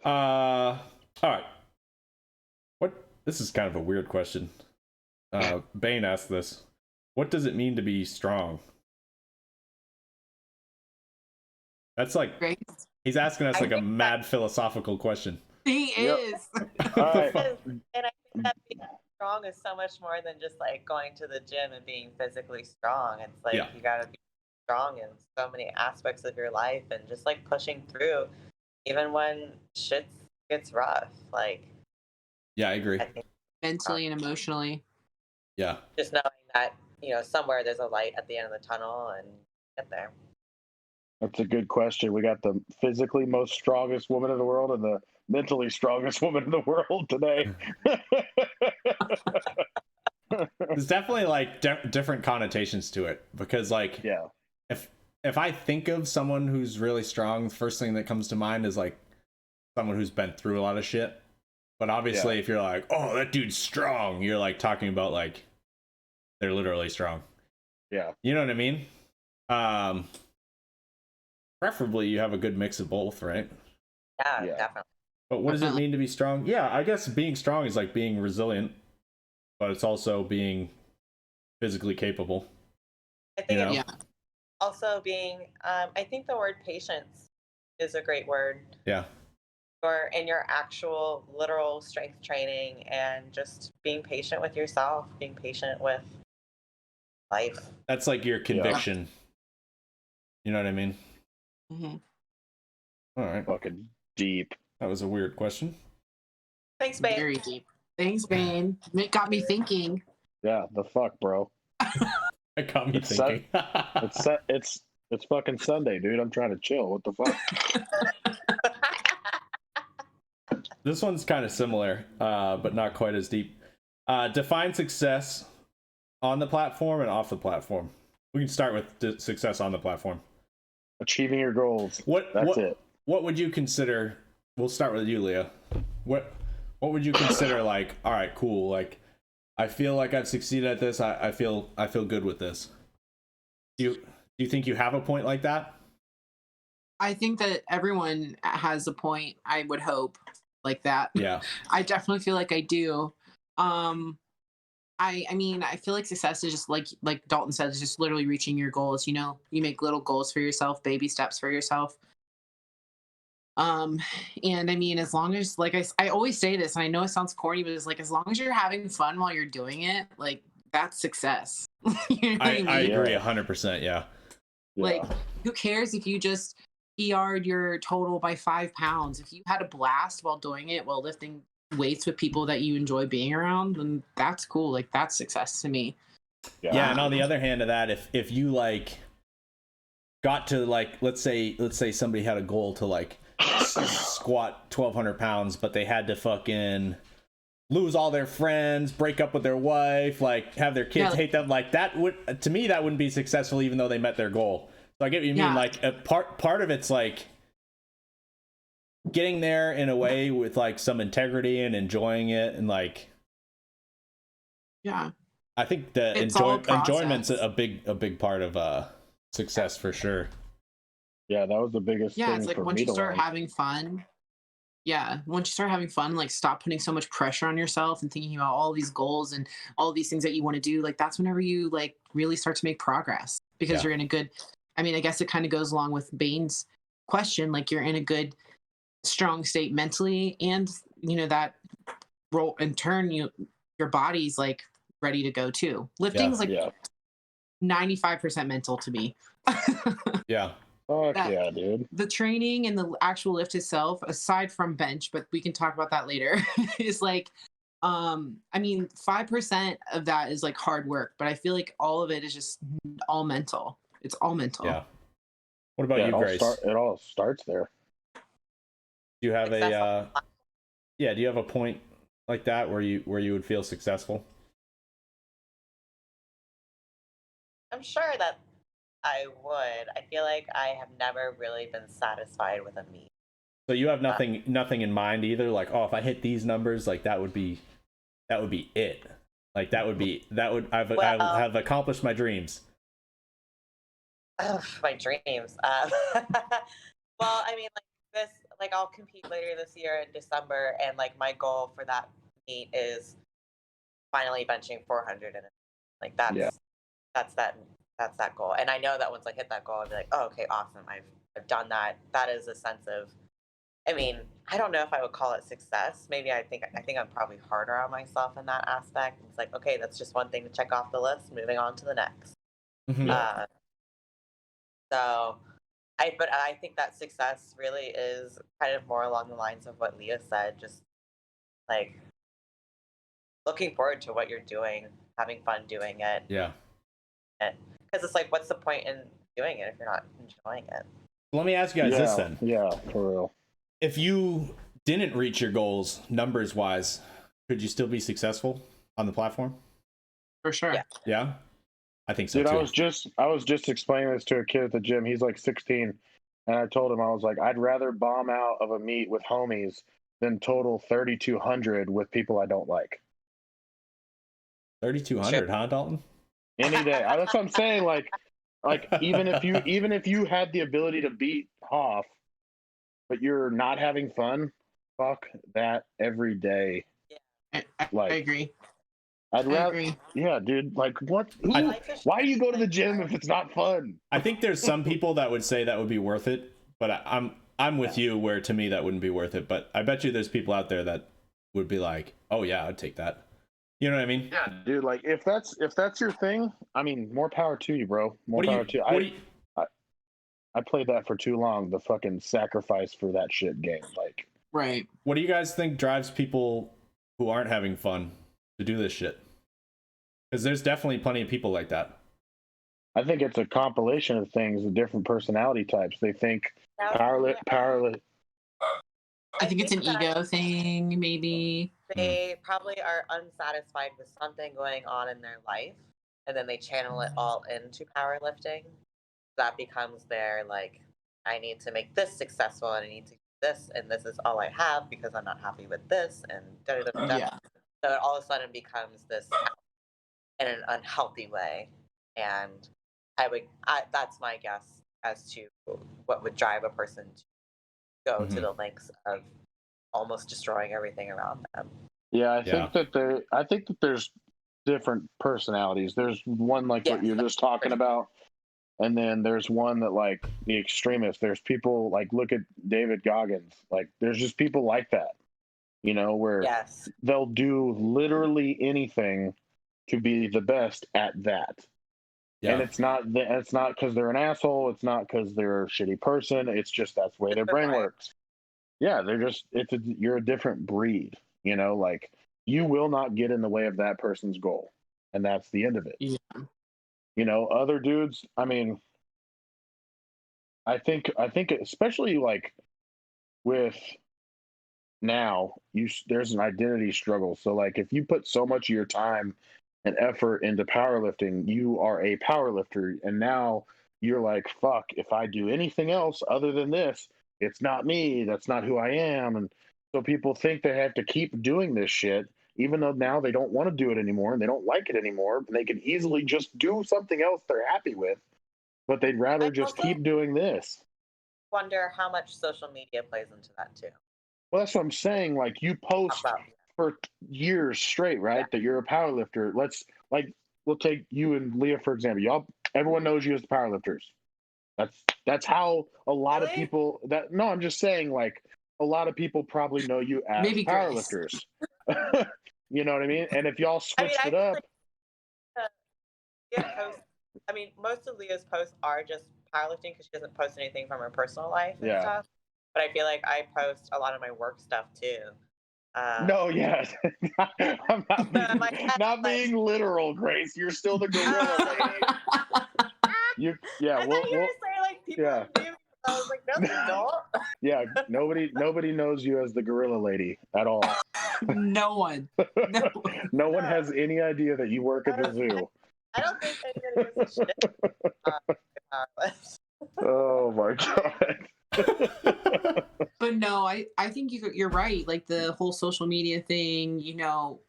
All right. This is kind of a weird question. Bane asked this. What does it mean to be strong? That's like, Great. he's asking us like a mad philosophical question. He is. All right. And I think that being strong is so much more than just like going to the gym and being physically strong. It's like you gotta be strong in so many aspects of your life and just like pushing through even when shit gets rough. Like, yeah, I agree. I think Mentally and emotionally. Yeah. just knowing that, you know, somewhere there's a light at the end of the tunnel and get there. That's a good question. We got the physically most strongest woman in the world and the mentally strongest woman in the world today. There's definitely like different connotations to it, because like, yeah, if I think of someone who's really strong, the first thing that comes to mind is like someone who's been through a lot of shit. But obviously, if you're like, oh, that dude's strong, you're like talking about like they're literally strong. Yeah. You know what I mean? Preferably you have a good mix of both, right? Yeah, definitely. But what does it mean to be strong? Yeah, I guess being strong is like being resilient, but it's also being physically capable. I think it's also being, I think the word patience is a great word. Yeah. Or in your actual literal strength training and just being patient with yourself, being patient with life. That's like your conviction. You know what I mean? Mm-hmm. All right. Fucking deep. That was a weird question. Thanks, Bane. Very deep. Thanks, Bane. It got me thinking. Yeah, the fuck, bro. It got me thinking. It's fucking Sunday, dude. I'm trying to chill. What the fuck? This one's kind of similar, but not quite as deep. Define success on the platform and off the platform. We can start with success on the platform. Achieving your goals. That's it. What would you consider? We'll start with you, Leah. What would you consider like? All right, cool. Like, I feel like I've succeeded at this. I feel good with this. Do you think you have a point like that? I think that everyone has a point, I would hope, like that. Yeah. I definitely feel like I do. I mean, I feel like success is just like Dalton said, it's just literally reaching your goals. You know, you make little goals for yourself, baby steps for yourself. And I mean, as long as, like, I always say this, and I know it sounds corny, but it's like, as long as you're having fun while you're doing it, like, that's success. You know what I mean? I agree 100%. Yeah. Like, who cares if you just PR'd your total by 5 pounds? If you had a blast while doing it, while lifting weights with people that you enjoy being around, then that's cool. Like, that's success to me. Yeah. And on the other hand of that, if you like, got to like, let's say somebody had a goal to like squat 1,200 pounds, but they had to fucking lose all their friends, break up with their wife, like have their kids hate them, like that would, to me, that wouldn't be successful even though they met their goal. So I get what you mean. Like a part of it's like getting there in a way with like some integrity and enjoying it, and like, I think the enjoyment's a big part of success for sure. Yeah, that was the biggest thing. It's like once you start having fun. Yeah, once you start having fun, like stop putting so much pressure on yourself and thinking about all these goals and all these things that you want to do. Like that's whenever you like really start to make progress, because you're in a good, I mean, I guess it kind of goes along with Bane's question. Like you're in a good, strong state mentally, and you know that role in turn, your body's like ready to go too. Lifting's 95% mental to me. Yeah. Fuck yeah, dude. The training and the actual lift itself, aside from bench, but we can talk about that later, is like, I mean, 5% of that is like hard work, but I feel like all of it is just all mental. It's all mental. Yeah. What about you, Grace? It all starts there. Do you have do you have a point like that where you would feel successful? I'm sure that I would. I feel like I have never really been satisfied with a meet. So you have nothing in mind either, like, oh, if I hit these numbers, like that would be it. Like I've accomplished my dreams. My dreams. Well, I mean, like I'll compete later this year in December, and like my goal for that meet is finally benching 400 in it. Like that's that goal. And I know that once I hit that goal, I'll be like, oh, okay, awesome. I've done that. That is a sense of, I mean, I don't know if I would call it success. Maybe I think I'm probably harder on myself in that aspect. It's like, okay, that's just one thing to check off the list, moving on to the next. Mm-hmm. But I think that success really is kind of more along the lines of what Leah said, just like looking forward to what you're doing, having fun doing it. Yeah. Because it's like, what's the point in doing it if you're not enjoying it? Let me ask you guys this then. Yeah, for real. If you didn't reach your goals numbers wise, could you still be successful on the platform? For sure. Yeah? I think so too. I was just explaining this to a kid at the gym. He's like 16, and I told him, I was like, I'd rather bomb out of a meet with homies than total 3,200 with people I don't like. 3,200, huh, Dalton? Any day. That's what I'm saying. Like even if you had the ability to beat Hoff, but you're not having fun, fuck that every day. Yeah, I agree. I'd rather, yeah, dude. Like, what? Why do you go to the gym if it's not fun? I think there's some people that would say that would be worth it, but I'm with you where to me that wouldn't be worth it. But I bet you there's people out there that would be like, oh yeah, I'd take that. You know what I mean? Yeah, dude. Like, if that's your thing, I mean, more power to you, bro. More power to you. I played that for too long. The fucking sacrifice for that shit game, like. Right. What do you guys think drives people who aren't having fun to do this shit? Because there's definitely plenty of people like that. I think it's a compilation of things, of different personality types. They think powerless. I think it's an ego thing, maybe. They probably are unsatisfied with something going on in their life, and then they channel it all into powerlifting. That becomes their, like, I need to make this successful, and I need to do this, and this is all I have because I'm not happy with this, and da-da-da-da. Yeah. So it all of a sudden becomes this in an unhealthy way, and that's my guess as to what would drive a person to go to the lengths of almost destroying everything around them. Yeah, I think that there's different personalities. There's one like what you're just talking about, and then there's one that like the extremists. There's people like, look at David Goggins. Like, there's just people like that, you know, where they'll do literally anything to be the best at that. Yeah. And it's not because they're an asshole. It's not because they're a shitty person. It's just that's the way their brain works. Yeah, you're a different breed, you know, like you will not get in the way of that person's goal. And that's the end of it. Yeah. You know, other dudes, I mean, I think especially like with now, there's an identity struggle. So like if you put so much of your time and effort into powerlifting, you are a powerlifter, and now you're like, fuck, if I do anything else other than this, it's not me. That's not who I am. And so people think they have to keep doing this shit, even though now they don't want to do it anymore and they don't like it anymore. And they can easily just do something else they're happy with, but they'd rather just keep doing this. Wonder how much social media plays into that too. Well, that's what I'm saying. Like you post for years straight, right? That you're a powerlifter. We'll take you and Leah for example. Everyone knows you as the powerlifters. That's how a lot of people. I'm just saying. Like a lot of people probably know you as Maybe powerlifters. You know what I mean? And if y'all switched it up, I mean, most of Leah's posts are just powerlifting because she doesn't post anything from her personal life and stuff. But I feel like I post a lot of my work stuff too. No, yes. I'm not being literal, Grace. You're still the gorilla lady. I thought you were saying like people knew. I was like, no, they don't. Yeah, nobody knows you as the gorilla lady at all. No one. No one has any idea that you work at the zoo. I don't think anybody gives a shit. Oh my god. But no, I think you're right. Like the whole social media thing,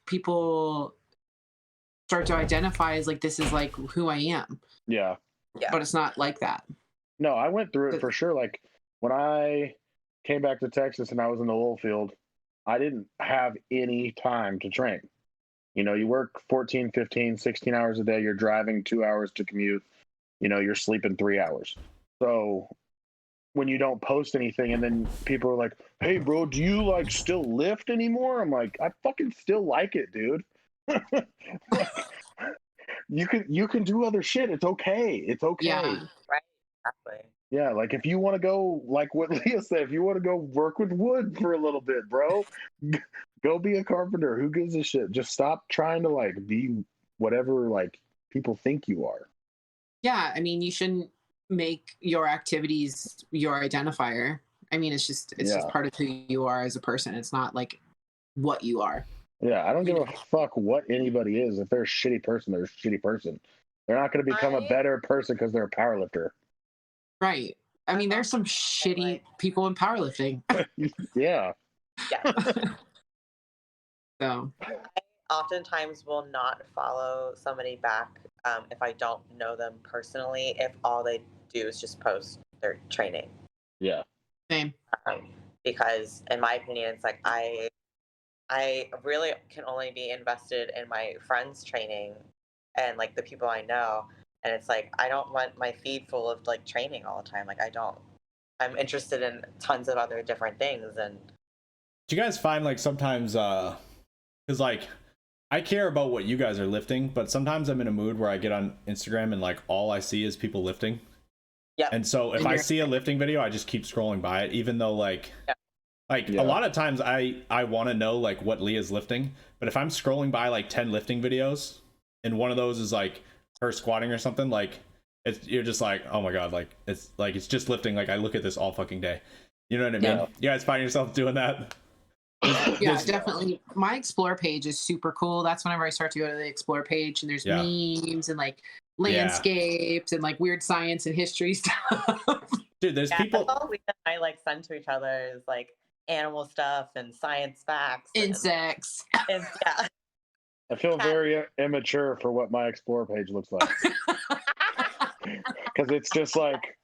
people start to identify as like, this is like who I am. Yeah. But it's not like that. No, I went through it for sure. Like when I came back to Texas and I was in the oil field, I didn't have any time to train. You work 14, 15, 16 hours a day. You're driving 2 hours to commute. You're sleeping 3 hours. So when you don't post anything and then people are like, hey bro, do you like still lift anymore? I'm like, I fucking still like it, dude. You can do other shit. It's okay. It's okay. Yeah, right. Exactly. Yeah, like if you want to go, like what Leah said, if you want to go work with wood for a little bit, bro, go be a carpenter. Who gives a shit? Just stop trying to like be whatever like people think you are. Yeah, I mean, you shouldn't make your activities your identifier. I mean, it's just part of who you are as a person. It's not like what you are. Yeah, I don't give a fuck what anybody is. If they're a shitty person, they're a shitty person. They're not going to become a better person because they're a powerlifter. Right. I mean, there's some shitty people in powerlifting. Yeah. Yeah. So I oftentimes will not follow somebody back if I don't know them personally, if all they do is just post their training. Yeah. Same. Because in my opinion, it's like I really can only be invested in my friends' training and like the people I know. And it's like, I don't want my feed full of like training all the time. Like I'm interested in tons of other different things. And do you guys find like sometimes, cause like I care about what you guys are lifting, but sometimes I'm in a mood where I get on Instagram and like all I see is people lifting. Yeah. And so if I see a lifting video, I just keep scrolling by it, even though like, a lot of times I want to know like what Leah's lifting, but if I'm scrolling by like 10 lifting videos and one of those is like her squatting or something, like you're just like, oh my god, like it's just lifting. Like I look at this all fucking day. You know what I mean? Yeah. You guys find yourself doing that? Yeah, definitely. My explore page is super cool. That's whenever I start to go to the explore page and there's memes and like landscapes and like weird science and history stuff. Dude, there's people. That's all we and I like send to each other is like animal stuff and science facts, insects. And I feel very immature for what my explore page looks like. Because it's just like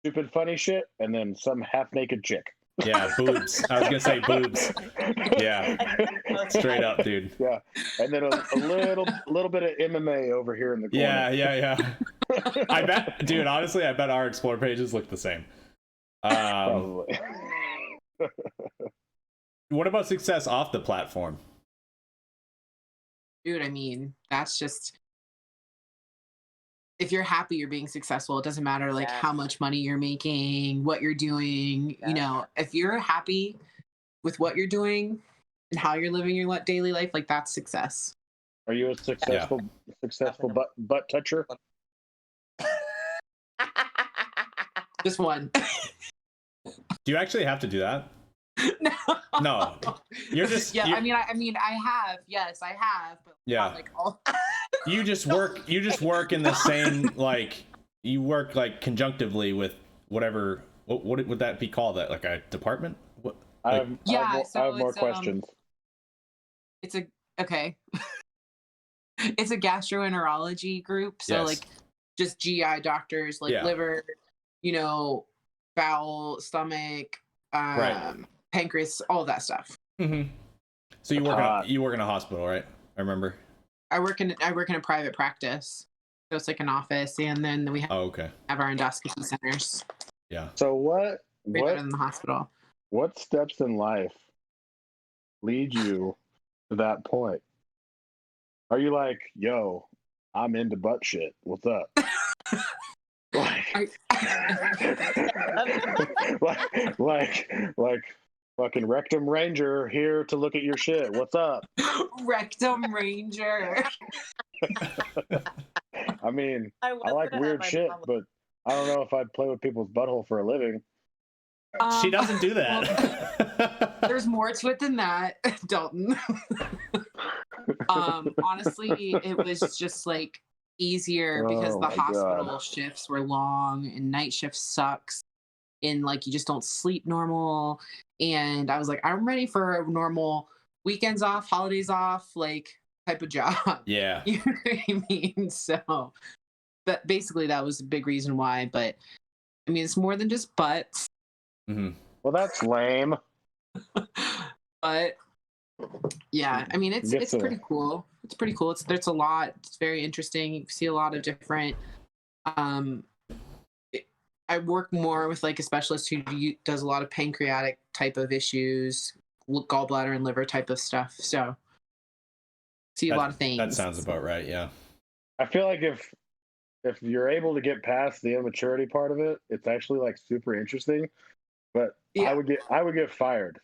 stupid funny shit and then some half naked chick. Yeah, boobs. I was gonna say boobs. Yeah, straight up, dude. Yeah, and then a little bit of MMA over here in the corner. Yeah. I bet, dude. Honestly, I bet our explore pages look the same. Probably. What about success off the platform? Dude, I mean, that's just, if you're happy you're being successful, it doesn't matter like how much money you're making, what you're doing. If you're happy with what you're doing and how you're living your daily life, like that's success. Are you a successful butt toucher? Just one. Do you actually have to do that? No. No. You're just yeah. I mean, I have. Yes, I have. But yeah. not like all. You just work in the same, like, you work like conjunctively with whatever. What would that be called? That like a department? What? Like, I have more questions. It's it's a gastroenterology group. So yes. like just GI doctors, like Yeah. liver, bowel, stomach, Right. pancreas, all that stuff. Mm-hmm. So you work in a hospital, right? I remember. I work in a private practice. So it's like an office, and then we have okay. have our endoscopy centers. Yeah. So what in the hospital. What steps in life lead you to that point? Are you like, yo, I'm into butt shit. What's up? like fucking Rectum Ranger here to look at your shit. What's up? Rectum Ranger. I mean, I like weird shit, but I don't know if I'd play with people's butthole for a living. She doesn't do that. Well, there's more to it than that, Dalton. Honestly, it was just like easier because the hospital shifts were long and night shift sucks, and like you just don't sleep normal. And I was like, I'm ready for a normal weekends off, holidays off, like type of job. Yeah. You know what I mean? So but basically that was a big reason why. But I mean, it's more than just butts. Mm-hmm. Well, that's lame. But yeah, I mean, it's pretty cool. It's pretty cool. There's a lot. It's very interesting. You see a lot of different. I work more with like a specialist who does a lot of pancreatic type of issues, gallbladder and liver type of stuff. So see a lot of things. That sounds about right. Yeah. I feel like if you're able to get past the immaturity part of it, it's actually like super interesting. But yeah. I would get fired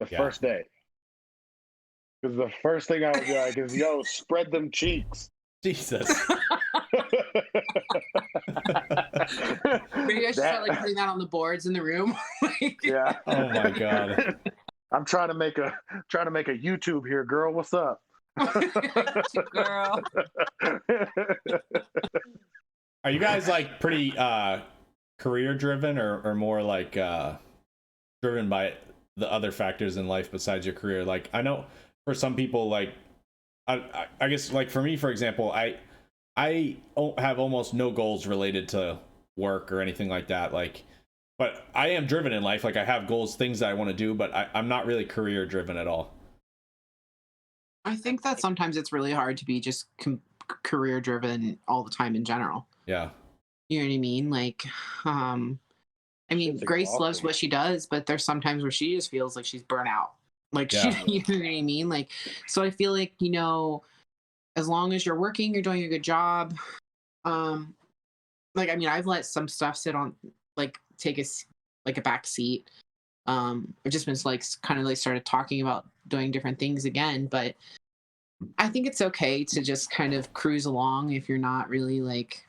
the first day. Because the first thing I would be like is, yo, spread them cheeks. Jesus. Maybe I should start like putting that on the boards in the room. Yeah. Oh my god. I'm trying to make a YouTube here, girl. What's up? Girl. Are you guys like pretty career driven or more like driven by the other factors in life besides your career? Like I know for some people, like I guess like for me, for example, I have almost no goals related to work or anything like that. Like, but I am driven in life. Like I have goals, things that I want to do, but I'm not really career driven at all. I think that sometimes it's really hard to be just career driven all the time in general. Yeah. You know what I mean? Like, I mean, Grace loves what she does, but there's sometimes where she just feels like she's burnt out. Like, you know what I mean? Like, so I feel like, as long as you're working, you're doing a good job. Like, I mean, I've let some stuff sit on, like, take a back seat. I've just been like, kind of like started talking about doing different things again, but I think it's okay to just kind of cruise along if you're not really like,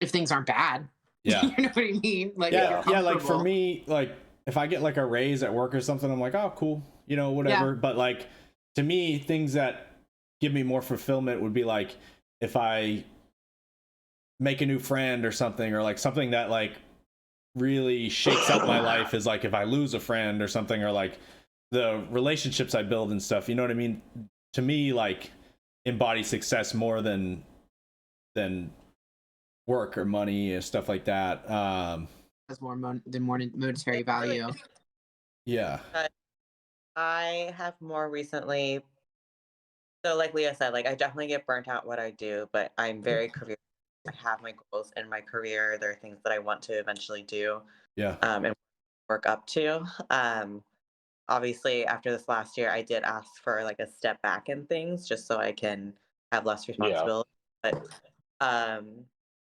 if things aren't bad. Yeah. You know what I mean? Like, yeah, like for me, like if I get like a raise at work or something, I'm like, oh, cool, whatever. Yeah. But like to me, things that give me more fulfillment would be like if I make a new friend or something, or like something that like really shakes up my life is like if I lose a friend or something, or like the relationships I build and stuff. You know what I mean? To me, like embody success more than work or money and stuff like that. Has more monetary value. Yeah. I have more recently. So like Leah said, like I definitely get burnt out what I do, but I'm very career. I have my goals in my career. There are things that I want to eventually do. Yeah. And work up to. Obviously after this last year, I did ask for like a step back in things just so I can have less responsibility. Yeah. But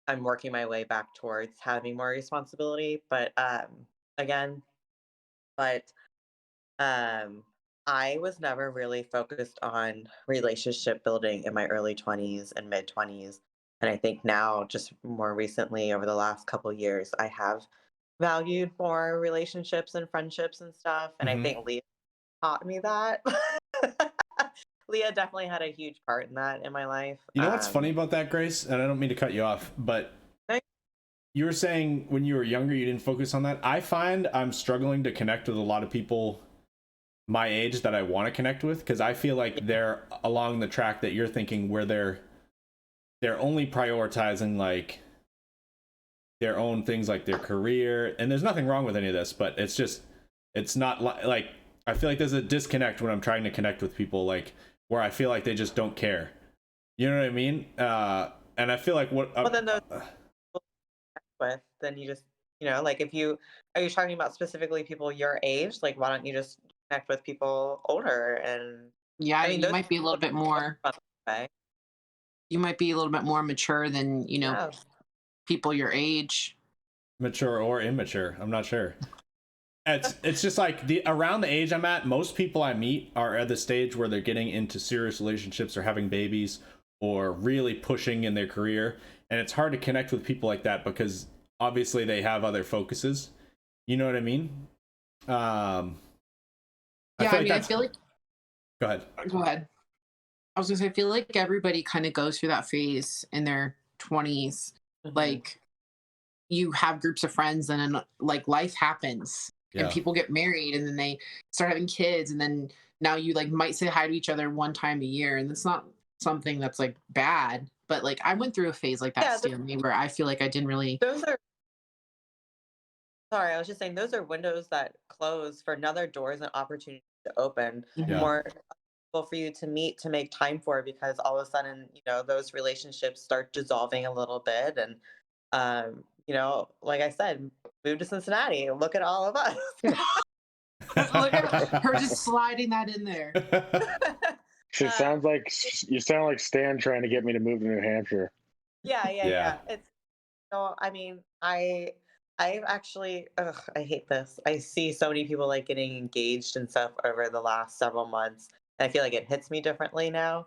I'm working my way back towards having more responsibility. But I was never really focused on relationship building in my early 20s and mid 20s And I think now, just more recently, over the last couple years, I have valued more relationships and friendships and stuff. And I Mm-hmm. think Leah taught me that. Leah definitely had a huge part in that in my life. You know what's funny about that, Grace? And I don't mean to cut you off, but you were saying when you were younger you didn't focus on that. I find I'm struggling to connect with a lot of people my age that I want to connect with, because I feel like they're along the track that you're thinking, where they're only prioritizing like their own things, like their career. And there's nothing wrong with any of this, but it's not like I feel like there's a disconnect when I'm trying to connect with people, like where I feel like they just don't care. You know what I mean? And I feel like well, then those with, then you just, like, are you talking about specifically people your age? Like, why don't you just connect with people older? And yeah, I mean, you might be a little bit more. You might be a little bit more mature than people your age. Mature or immature, I'm not sure. It's just like around the age I'm at, most people I meet are at the stage where they're getting into serious relationships or having babies or really pushing in their career, and it's hard to connect with people like that because obviously they have other focuses. You know what I mean? I feel like go ahead. I was gonna say, I feel like everybody kind of goes through that phase in their 20s. Mm-hmm. Like, you have groups of friends, and then like life happens. And people get married, and then they start having kids, and then now you like might say hi to each other one time a year, and it's not something that's like bad, but like I went through a phase like that, Stanley, where I feel like I didn't really. Sorry, I was just saying those are windows that close for another doors and opportunities to open. Yeah. More people for you to meet, to make time for, because all of a sudden, those relationships start dissolving a little bit, and like I said, move to Cincinnati. Look at all of us. Look at her just sliding that in there. You sound like Stan trying to get me to move to New Hampshire. Yeah. It's I mean, I actually, I hate this. I see so many people like getting engaged and stuff over the last several months, and I feel like it hits me differently now.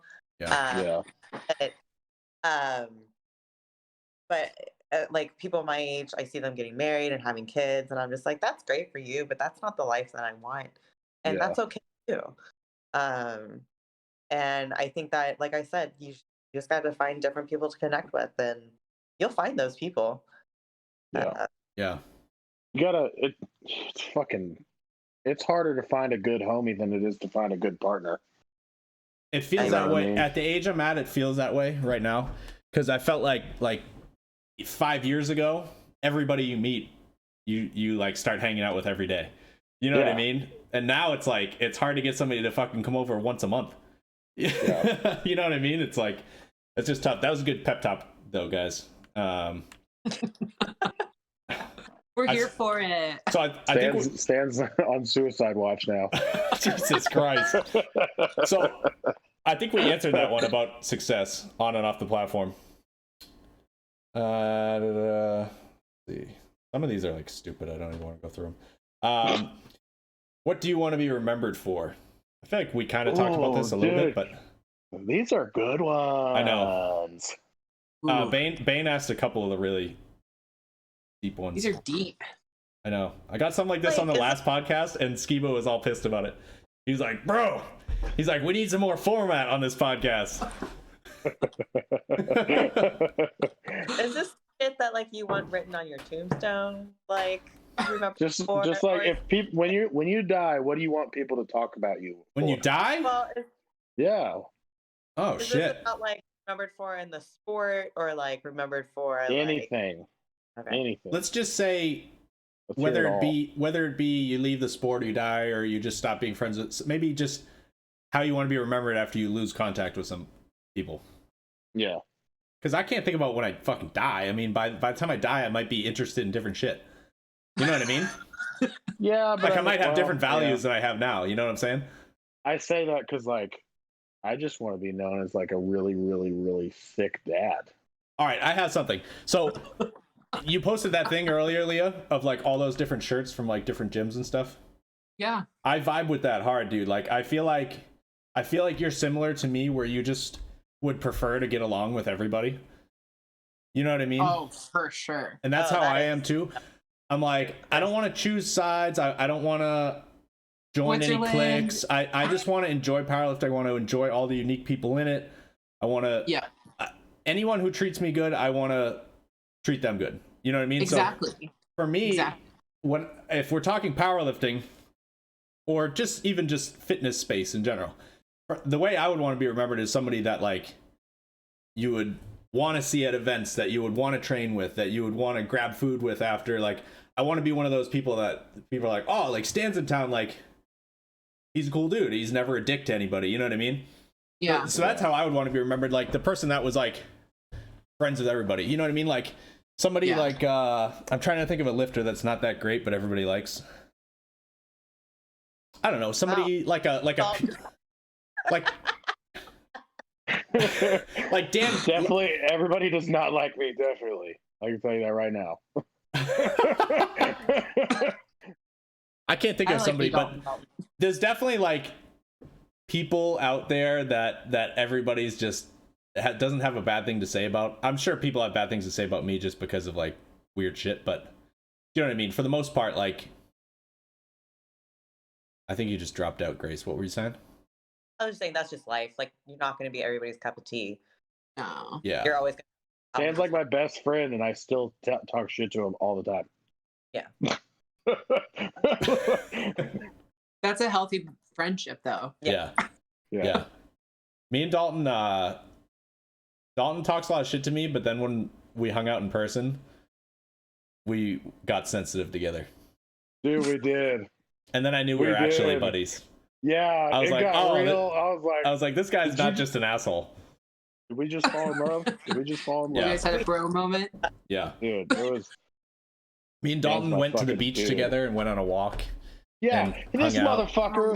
But like people my age, I see them getting married and having kids, and I'm just like, that's great for you, but that's not the life that I want, and that's okay too. And I think that, like I said, you just got to find different people to connect with, and you'll find those people. Yeah. You gotta. It's harder to find a good homie than it is to find a good partner. It feels that way at the age I'm at. It feels that way right now, because I felt like 5 years ago, everybody you meet, you like start hanging out with every day. You know what I mean? And now it's like it's hard to get somebody to fucking come over once a month. Yeah. You know what I mean? It's like it's just tough. That was a good pep talk, though, guys. We're here for it. So I think Stan's on suicide watch now. Jesus Christ. So I think we answered that one about success on and off the platform. Let's see. Some of these are like stupid. I don't even want to go through them. What do you want to be remembered for? I feel like we kind of talked about this a little bit, but these are good ones. I know. Bane asked a couple of the really deep ones. These are deep. I know. I got something like this on the last podcast, and Skibo was all pissed about it. He's like, bro. He's like, we need some more format on this podcast. Is this shit that like you want written on your tombstone? Like, remember just like if people when you die, what do you want people to talk about you when you die? Well, Oh is shit! This about like remembered for in the sport, or like remembered for anything? Anything. Let's just say whether it be you leave the sport, or you die, or you just stop being friends with. Maybe just how you want to be remembered after you lose contact with some people. Yeah. Because I can't think about when I fucking die. I mean, by the time I die, I might be interested in different shit. You know what I mean? Yeah, but like I might have different values than I have now. You know what I'm saying? I say that because like I just want to be known as like a really, really, really sick dad. All right, I have something. So you posted that thing earlier, Leah, of like all those different shirts from like different gyms and stuff. Yeah. I vibe with that hard, dude. Like I feel like you're similar to me, where you just would prefer to get along with everybody. You know what I mean? Oh, for sure. And that's how I am too. I'm like, I don't want to choose sides. I don't want to join any cliques. I just want to enjoy powerlifting. I want to enjoy all the unique people in it. I want to, anyone who treats me good, I want to treat them good. You know what I mean? Exactly. So for me, if we're talking powerlifting or just even just fitness space in general, the way I would want to be remembered is somebody that like you would want to see at events, that you would want to train with, that you would want to grab food with after. Like, I want to be one of those people that people are like, oh, like Stan's in town, like he's a cool dude, he's never a dick to anybody, you know what I mean? Yeah. So that's how I would want to be remembered, like the person that was like friends with everybody, you know what I mean? Like somebody like I'm trying to think of a lifter that's not that great but everybody likes. I don't know, somebody like a like like Dan. Definitely, everybody does not like me. Definitely, I can tell you that right now. I can't think of somebody, but there's definitely like people out there that everybody's just doesn't have a bad thing to say about. I'm sure people have bad things to say about me just because of like weird shit, but you know what I mean? For the most part, like, I think you just dropped out, Grace. What were you saying? I was just saying that's just life. Like, you're not going to be everybody's cup of tea. No. Yeah. You're always going to. Dan's like my best friend, and I still talk shit to him all the time. Yeah. That's a healthy friendship, though. Yeah. Me and Dalton, Dalton talks a lot of shit to me, but then when we hung out in person, we got sensitive together. Dude, we did. And then I knew we were actually buddies. Yeah, I was like, got real. I was like, this guy's not just an asshole. Did we just fall in love? Did we just fall in love? You guys had a bro moment? Yeah. Dude, it was. Me and Dalton went to the beach together and went on a walk. Yeah, this motherfucker.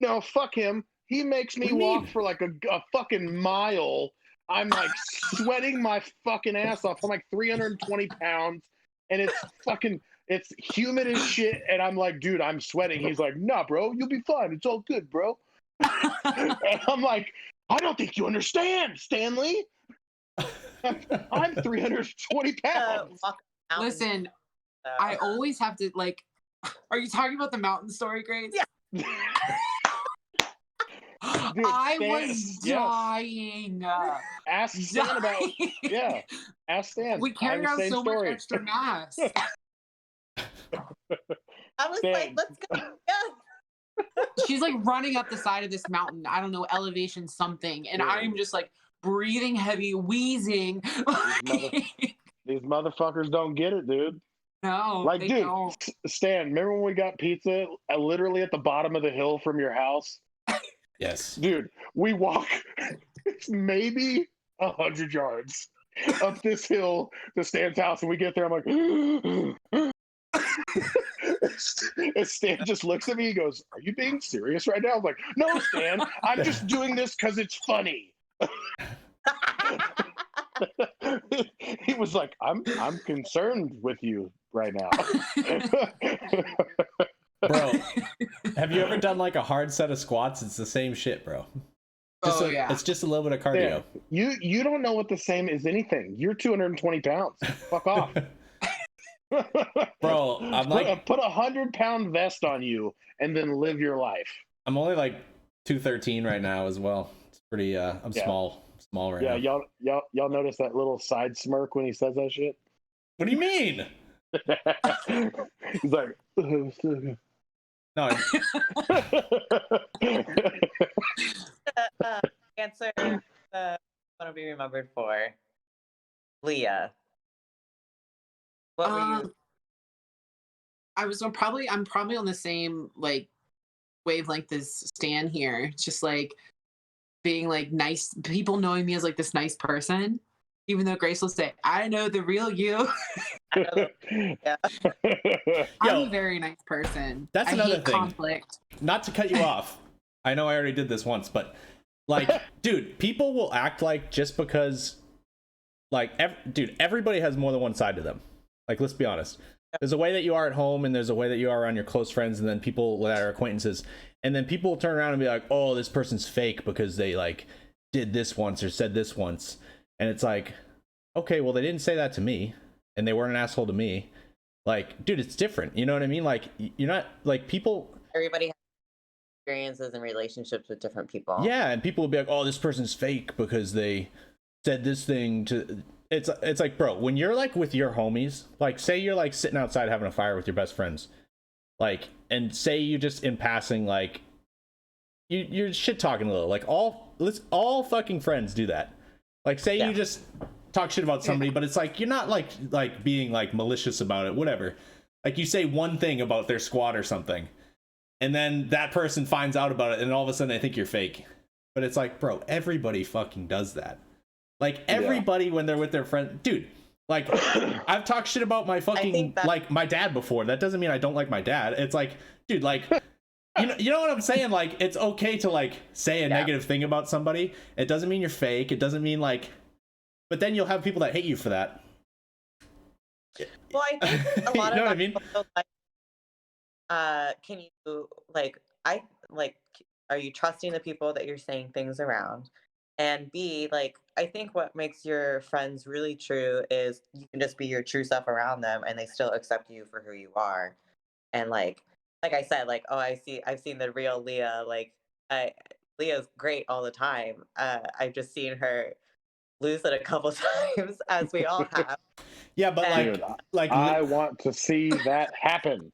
No, fuck him. He makes me walk for like a fucking mile. I'm like sweating my fucking ass off. I'm like 320 pounds, and it's humid as shit. And I'm like, dude, I'm sweating. He's like, nah, bro, you'll be fine. It's all good, bro. And I'm like, I don't think you understand, Stanley. I'm 320 pounds. Listen, I always have to, like, are you talking about the mountain story, Grace? Yeah. Dude, I was dying. Ask Stan about. Yeah, ask Stan. We carried out so much extra mass. I was like, let's go. Yeah. She's like running up the side of this mountain. I don't know, elevation something, and I'm just like breathing heavy, wheezing. These motherfuckers don't get it, dude. No, like, they dude, don't. Stan, remember when we got pizza literally at the bottom of the hill from your house? Yes. Dude, we walk maybe 100 yards up this hill to Stan's house, and we get there. I'm like, and Stan just looks at me. He goes, "Are you being serious right now?" I'm like, "No, Stan, I'm just doing this because it's funny." He was like, I'm concerned with you right now. Bro, have you ever done like a hard set of squats? It's the same shit, bro. It's just a little bit of cardio. Yeah. You don't know what the same is anything. You're 220 pounds. Fuck off. Bro, I'm like, put 100-pound vest on you and then live your life. I'm only like 213 right now as well. It's pretty I'm small right now. Yeah, y'all notice that little side smirk when he says that shit? What do you mean? He's like, no. Answer I want to be remembered for. Leah. What were you? I'm probably on the same like wavelength as Stan here. It's just like being like nice, people knowing me as like this nice person, even though Grace will say, "I know the real you." Yeah. I'm a very nice person. That's another thing. Conflict. Not to cut you off. I know I already did this once, but like, dude, people will act like just because, like, dude, everybody has more than one side to them. Like, let's be honest. There's a way that you are at home, and there's a way that you are around your close friends, and then people that are acquaintances. And then people will turn around and be like, "Oh, this person's fake because they like did this once or said this once." And it's like, okay, well, they didn't say that to me, and they weren't an asshole to me. Like, dude, it's different. You know what I mean? Like, you're not like people. Everybody has experiences and relationships with different people. Yeah, and people will be like, "Oh, this person's fake because they said this thing to." It's like, bro, when you're like with your homies, like, say you're like sitting outside having a fire with your best friends, like, and say you just in passing, like, you're shit talking a little, like, all fucking friends do that. Like, say you just talk shit about somebody, but it's like you're not like being like malicious about it, whatever. Like, you say one thing about their squad or something, and then that person finds out about it, and all of a sudden they think you're fake. But it's like, bro, everybody fucking does that. Like, everybody when they're with their friend, dude. Like, I've talked shit about my fucking like my dad before. That doesn't mean I don't like my dad. It's like, dude, like, you know what I'm saying? Like, it's okay to like say a negative thing about somebody. It doesn't mean you're fake. It doesn't mean like, but then you'll have people that hate you for that. Well, I think a lot you know of what I mean? Can you are you trusting the people that you're saying things around? And B, like, I think what makes your friends really true is you can just be your true self around them and they still accept you for who you are. And like I said, like, oh, I've seen the real Leah. Like, Leah's great all the time. I've just seen her lose it a couple times, as we all have. Yeah, but And, like I want to see that happen.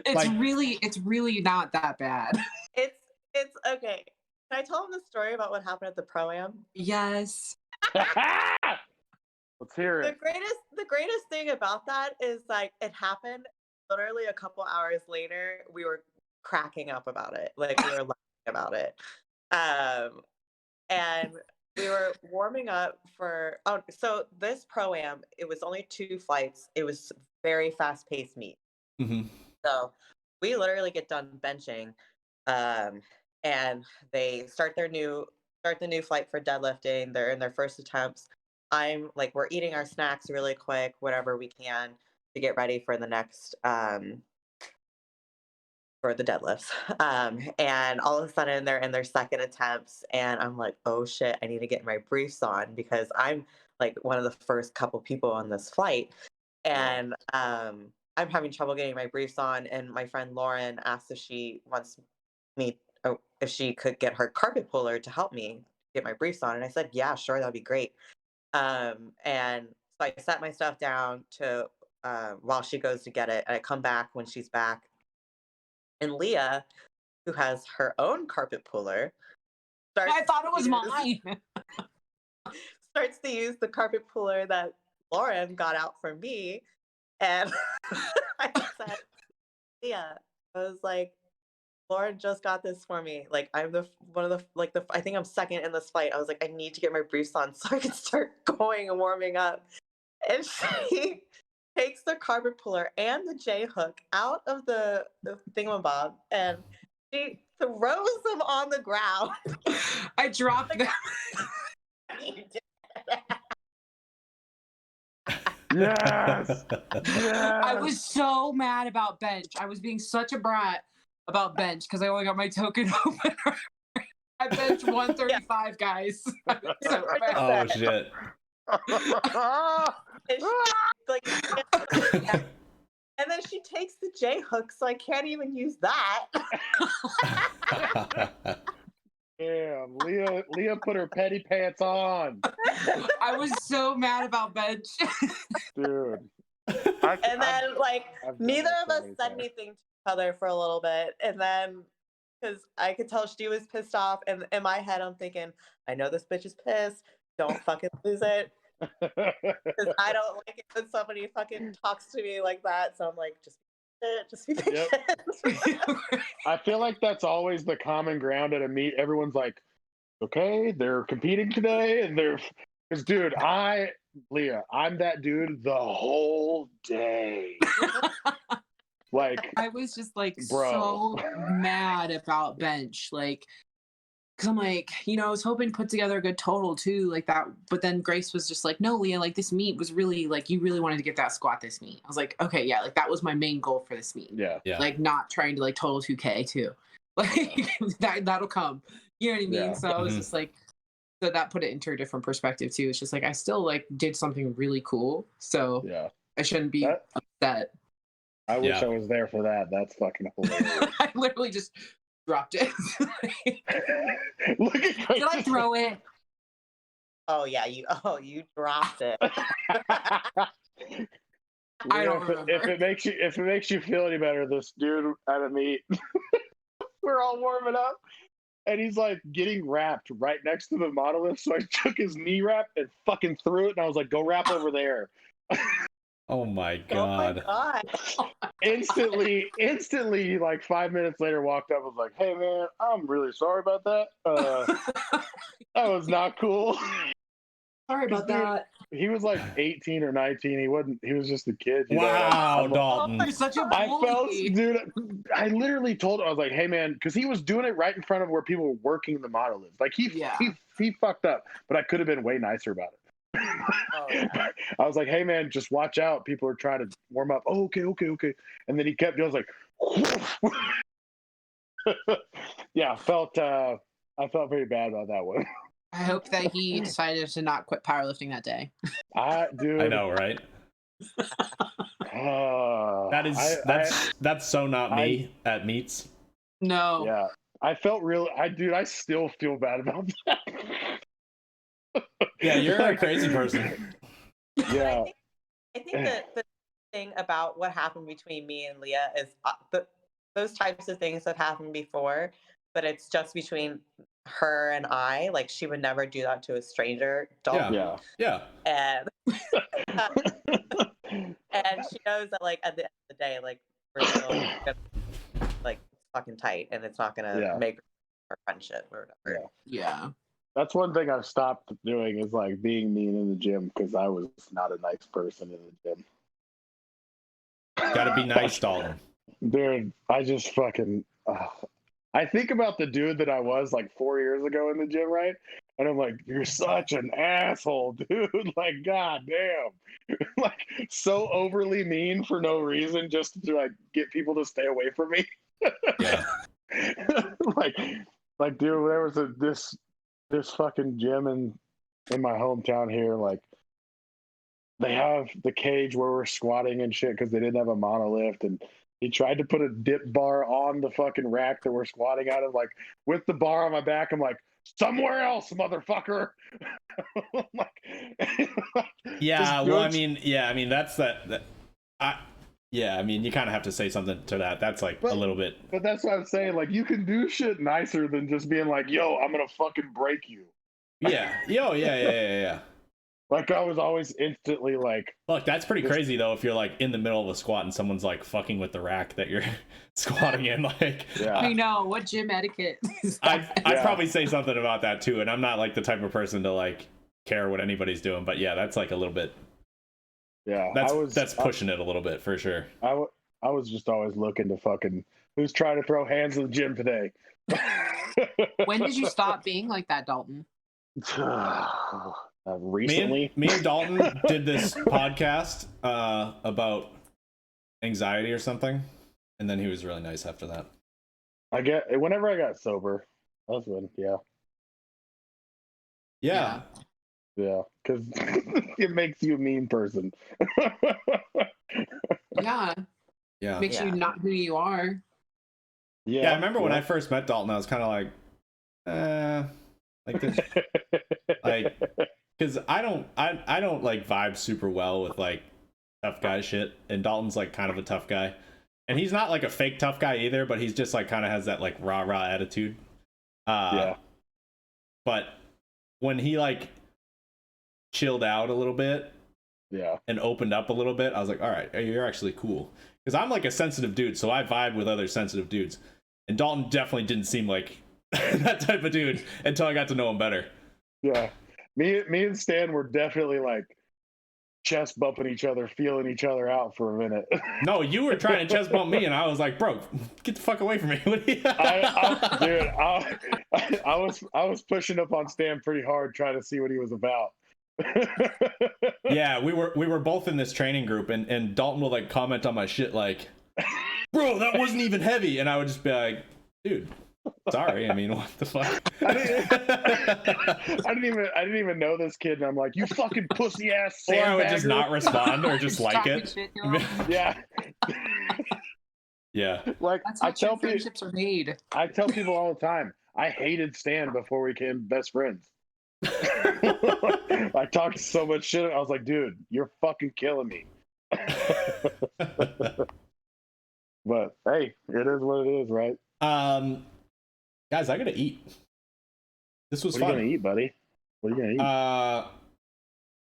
It's really not that bad. It's okay. Can I tell them the story about what happened at the Pro-Am? Yes. Let's hear it. The greatest thing about that is, like, it happened literally a couple hours later. We were cracking up about it. Like, we were laughing about it. And we were warming up for so this Pro-Am, it was only 2 flights. It was very fast-paced meet. Mm-hmm. So we literally get done benching, and they start the new flight for deadlifting. They're in their first attempts. I'm like, we're eating our snacks really quick, whatever we can to get ready for the next for the deadlifts. And all of a sudden they're in their second attempts, and I'm like, oh shit, I need to get my briefs on because I'm like one of the first couple people on this flight, and I'm having trouble getting my briefs on. And my friend Lauren asked if she wants me, if she could get her carpet puller to help me get my briefs on, and I said, yeah, sure, that'd be great. And so I set my stuff down to while she goes to get it, and I come back when she's back. And Leah, who has her own carpet puller, I thought it was mine. Starts to use the carpet puller that Lauren got out for me. And I said, Leah, I was like, Lauren just got this for me. Like, I'm I think I'm second in this flight. I was like, I need to get my briefs on so I can start going and warming up. And she takes the carpet puller and the J hook out of the thingamabob, and she throws them on the ground. I dropped them. Yes. I was so mad about bench. I was being such a brat about bench because I only got my token opener. I benched 135, guys. So oh shit. And and then she takes the J hook, so I can't even use that. Damn, Leah put her petty pants on. I was so mad about bench. Dude. And then neither of us said anything to each other for a little bit, and then because I could tell she was pissed off, and in my head I'm thinking, I know this bitch is pissed. Don't fucking lose it. Because I don't like it when somebody fucking talks to me like that. So I'm like, just be patient. Yep. I feel like that's always the common ground at a meet. Everyone's like, okay, they're competing today, and because dude, Leah, I'm that dude the whole day. Like, I was just like bro. so mad about bench, like. Because I'm like, I was hoping to put together a good total too, like that. But then Grace was just like, no, Leah, like this meet was really like, you really wanted to get that squat this meet. I was like, okay, yeah, like that was my main goal for this meet. Yeah. Like not trying to like total 2K too. Like that'll come. You know what I mean? Yeah. So I was just like, So that put it into a different perspective too. It's just like I still like did something really cool, so Yeah. I shouldn't be upset. I wish I was there for that. That's fucking hilarious. I literally just dropped it. Look at Did I throw it? Oh yeah, you dropped it. I don't remember. If it makes you feel any better, this dude at a meet, we're all warming up, and he's like getting wrapped right next to the monolith. So I took his knee wrap and fucking threw it, and I was like, "Go wrap over there." Oh my god! Oh my god! Instantly, like 5 minutes later, walked up, and was like, "Hey man, I'm really sorry about that. That was not cool." Sorry about that. He was like 18 or 19. He was just a kid. Wow, Dalton. You're such a bully. I felt, dude, I literally told him, I was like, hey man, because he was doing it right in front of where people were working the monoliths. Like he fucked up, but I could have been way nicer about it. Oh, yeah. I was like, hey man, just watch out. People are trying to warm up. Oh, okay. And then he kept, I was like, yeah, I felt very bad about that one. I hope that he decided to not quit powerlifting that day. Dude, I know, right? That's so not me at meets. No. Yeah, I felt I still feel bad about that. Yeah, you're a crazy person. Yeah. I think that the thing about what happened between me and Leah is those types of things have happened before, but it's just between her and I. Like she would never do that to a stranger. Yeah. And and she knows that like at the end of the day, like we're still gonna, like fucking tight, and it's not gonna make our friendship or whatever. Yeah. That's one thing I've stopped doing is like being mean in the gym because I was not a nice person in the gym. Gotta be nice, Dalton. Dude, I just fucking. I think about the dude that I was like 4 years ago in the gym, right? And I'm like, you're such an asshole, dude. Like, goddamn. Like, so overly mean for no reason just to like get people to stay away from me. Yeah. like, dude, there was this fucking gym in my hometown here. Like, they have the cage where we're squatting and shit because they didn't have a monolift, and he tried to put a dip bar on the fucking rack that we're squatting out of, like with the bar on my back. I'm like, somewhere else, motherfucker. Yeah, well, I mean, that's that. Yeah, I mean, you kind of have to say something to that. That's like a little bit. But that's what I'm saying. Like, you can do shit nicer than just being like, yo, I'm gonna fucking break you. Yeah. Yeah. Like, I was always instantly like... Look, that's pretty crazy, though, if you're, like, in the middle of a squat and someone's, like, fucking with the rack that you're squatting in, like... Yeah. I know, what gym etiquette is that? I'd probably say something about that, too, and I'm not, like, the type of person to, like, care what anybody's doing, but yeah, that's, like, a little bit... Yeah, that's pushing it a little bit, for sure. I was just always looking to fucking... Who's trying to throw hands in the gym today? When did you stop being like that, Dalton? Recently. Me and Dalton did this podcast about anxiety or something, and then he was really nice after that. Whenever I got sober, that's when, yeah, because it makes you a mean person. Yeah, makes you not who you are. Yeah, I remember when I first met Dalton, I was kind of like this, like. Because I don't like vibe super well with like tough guy shit, and Dalton's like kind of a tough guy, and he's not like a fake tough guy either, but he's just like kind of has that like rah attitude. But when he like chilled out a little bit, and opened up a little bit, I was like, all right, you're actually cool. Because I'm like a sensitive dude, so I vibe with other sensitive dudes, and Dalton definitely didn't seem like that type of dude until I got to know him better. Yeah. Me and Stan were definitely like chest bumping each other, feeling each other out for a minute. No, you were trying to chest bump me, and I was like, "Bro, get the fuck away from me!" I was pushing up on Stan pretty hard, trying to see what he was about. Yeah, we were both in this training group, and Dalton will like comment on my shit like, "Bro, that wasn't even heavy," and I would just be like, "Dude, Sorry, I mean, what the fuck? I didn't even know this kid, and I'm like, you fucking pussy ass Or I would just sandbagger. not respond, or just like Talking it. shit to him. Yeah. Yeah. Like That's how I tell true people, friendships are made. I tell people all the time, I hated Stan before we became best friends. I talked so much shit. I was like, dude, you're fucking killing me. But hey, it is what it is, right? Guys, I gotta eat. This was What fun. are you gonna eat, buddy? What are you gonna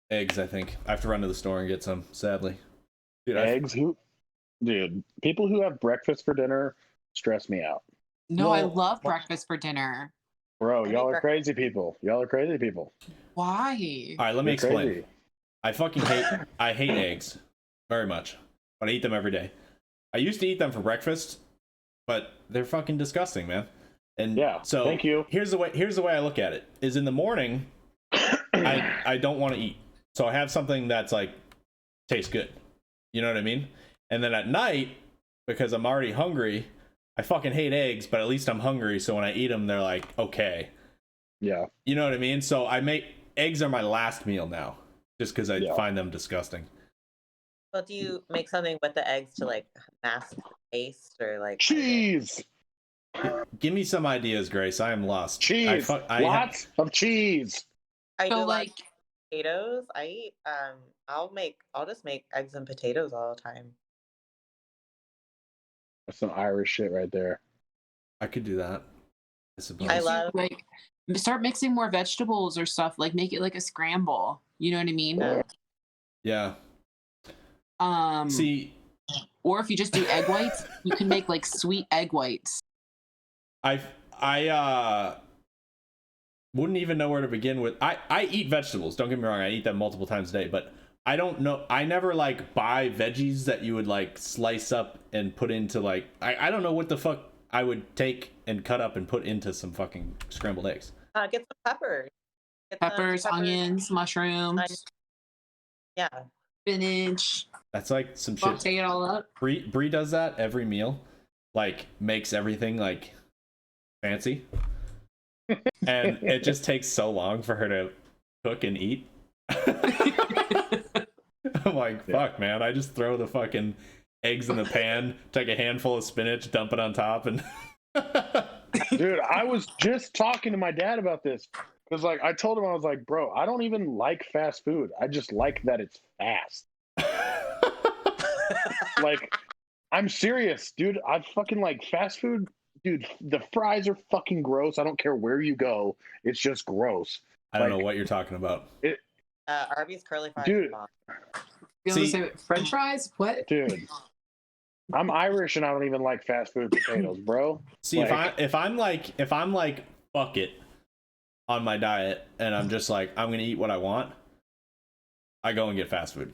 eat? Eggs, I think. I have to run to the store and get some, sadly. Dude, Eggs? Dude, people who have breakfast for dinner stress me out. No, I Well, love breakfast for dinner. Bro, I y'all think are crazy people. Y'all are crazy people. Why? All right, let me You're explain. crazy. I hate eggs very much, but I eat them every day. I used to eat them for breakfast, but they're fucking disgusting, man. And Yeah, so thank you. Here's the way I look at it. Is in the morning, I don't want to eat, so I have something that's like tastes good. You know what I mean? And then at night, because I'm already hungry, I fucking hate eggs, but at least I'm hungry, so when I eat them, they're like okay. Yeah. You know what I mean? So eggs are my last meal now, just because I find them disgusting. Well, do you make something with the eggs to like mask the taste or like Cheese. Give me some ideas, Grace. I am lost. Cheese. Lots of cheese. I do So like like, potatoes. I eat I'll just make eggs and potatoes all the time. That's some Irish shit right there. I could do that. I suppose. I love like start mixing more vegetables or stuff. Like make it like a scramble. You know what I mean? Yeah. See, or if you just do egg whites, you can make like sweet egg whites. I wouldn't even know where to begin with. I eat vegetables. Don't get me wrong. I eat them multiple times a day, but I don't know. I never like buy veggies that you would like slice up and put into like. I don't know what the fuck I would take and cut up and put into some fucking scrambled eggs. get some peppers. Peppers, onions, mushrooms. Yeah. Spinach. That's like some shit. Saute it all up. Brie does that every meal. Like makes everything like fancy. And it just takes so long for her to cook and eat. I'm like, fuck, man. I just throw the fucking eggs in the pan, take a handful of spinach, dump it on top, and Dude, I was just talking to my dad about this. Because like I told him, I was like, bro, I don't even like fast food. I just like that it's fast. Like, I'm serious, dude. I fucking like fast food. Dude, the fries are fucking gross. I don't care where you go. It's just gross. I don't know what you're talking about. Arby's curly fries. Dude. Say French fries? What? Dude. I'm Irish and I don't even like fast food potatoes, bro. See, like, if I'm like fuck it on my diet and I'm just like I'm gonna eat what I want, I go and get fast food.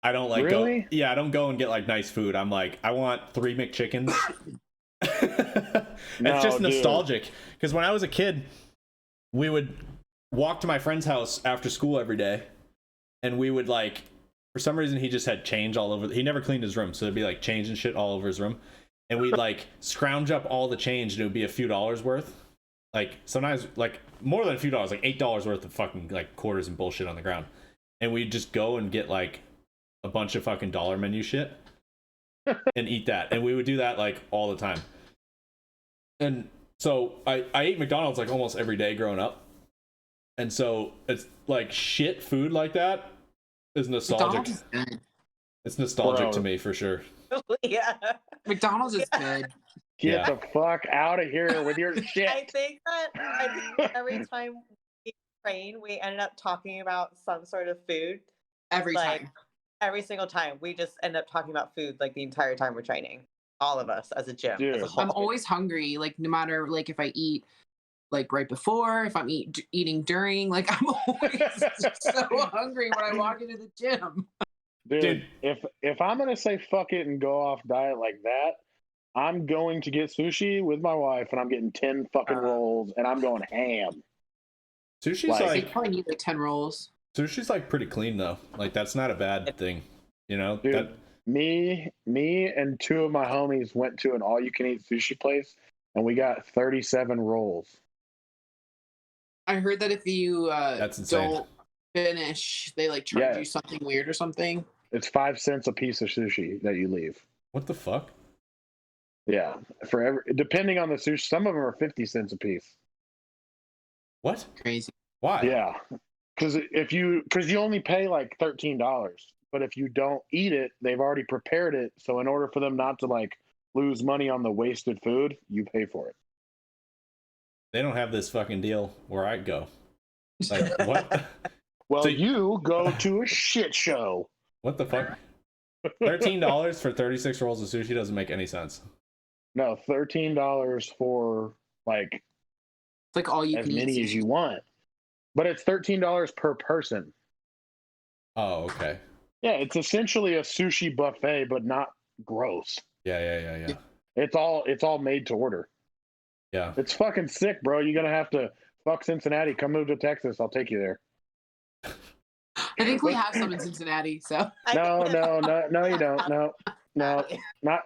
I don't like really? I don't go and get like nice food. I'm like, I want 3 McChickens. It's just nostalgic because when I was a kid, we would walk to my friend's house after school every day, and we would like, for some reason he just had change all over. He never cleaned his room, so there'd be like change and shit all over his room, and we'd like scrounge up all the change, and it would be a few dollars worth. Like sometimes like more than a few dollars, like $8 worth of fucking like quarters and bullshit on the ground, and we'd just go and get like a bunch of fucking dollar menu shit and eat that, and we would do that like all the time. And so I ate McDonald's like almost every day growing up, and so it's like shit food like that is nostalgic. It's nostalgic to me for sure. Yeah, McDonald's is good. Get the fuck out of here with your shit. I think every time we train, we ended up talking about some sort of food. Every time. Every single time, we just end up talking about food like the entire time we're training. All of us as a gym. Dude. As a whole. I'm always hungry. Like no matter like if I eat like right before, if I'm eating during, like I'm always so hungry when I walk into the gym. Dude, if I'm gonna say fuck it and go off diet like that, I'm going to get sushi with my wife and I'm getting 10 fucking rolls and I'm going ham. Sushi's like you probably need like 10 rolls. Sushi's like pretty clean though. Like that's not a bad thing, you know. Dude, me and 2 of my homies went to an all-you-can-eat sushi place, and we got 37 rolls. I heard that if you That's insane. don't finish, they like charge you something weird or something. It's 5 cents a piece of sushi that you leave. What the fuck? Yeah, depending on the sushi, some of them are 50 cents a piece. What? Crazy. Why? Yeah, because you only pay like $13, but if you don't eat it, they've already prepared it. So in order for them not to like lose money on the wasted food, you pay for it. They don't have this fucking deal where I go. Like what? Well, So you go to a shit show. What the fuck? $13 for 36 rolls of sushi doesn't make any sense. No, $13 for like It's like all you as can many eat as you want, but it's $13 per person. Oh, okay. Yeah, it's essentially a sushi buffet, but not gross. Yeah. It's all made to order. Yeah. It's fucking sick, bro. You're gonna have to fuck Cincinnati. Come move to Texas. I'll take you there. I think we have some in Cincinnati, so No, you don't. No, not.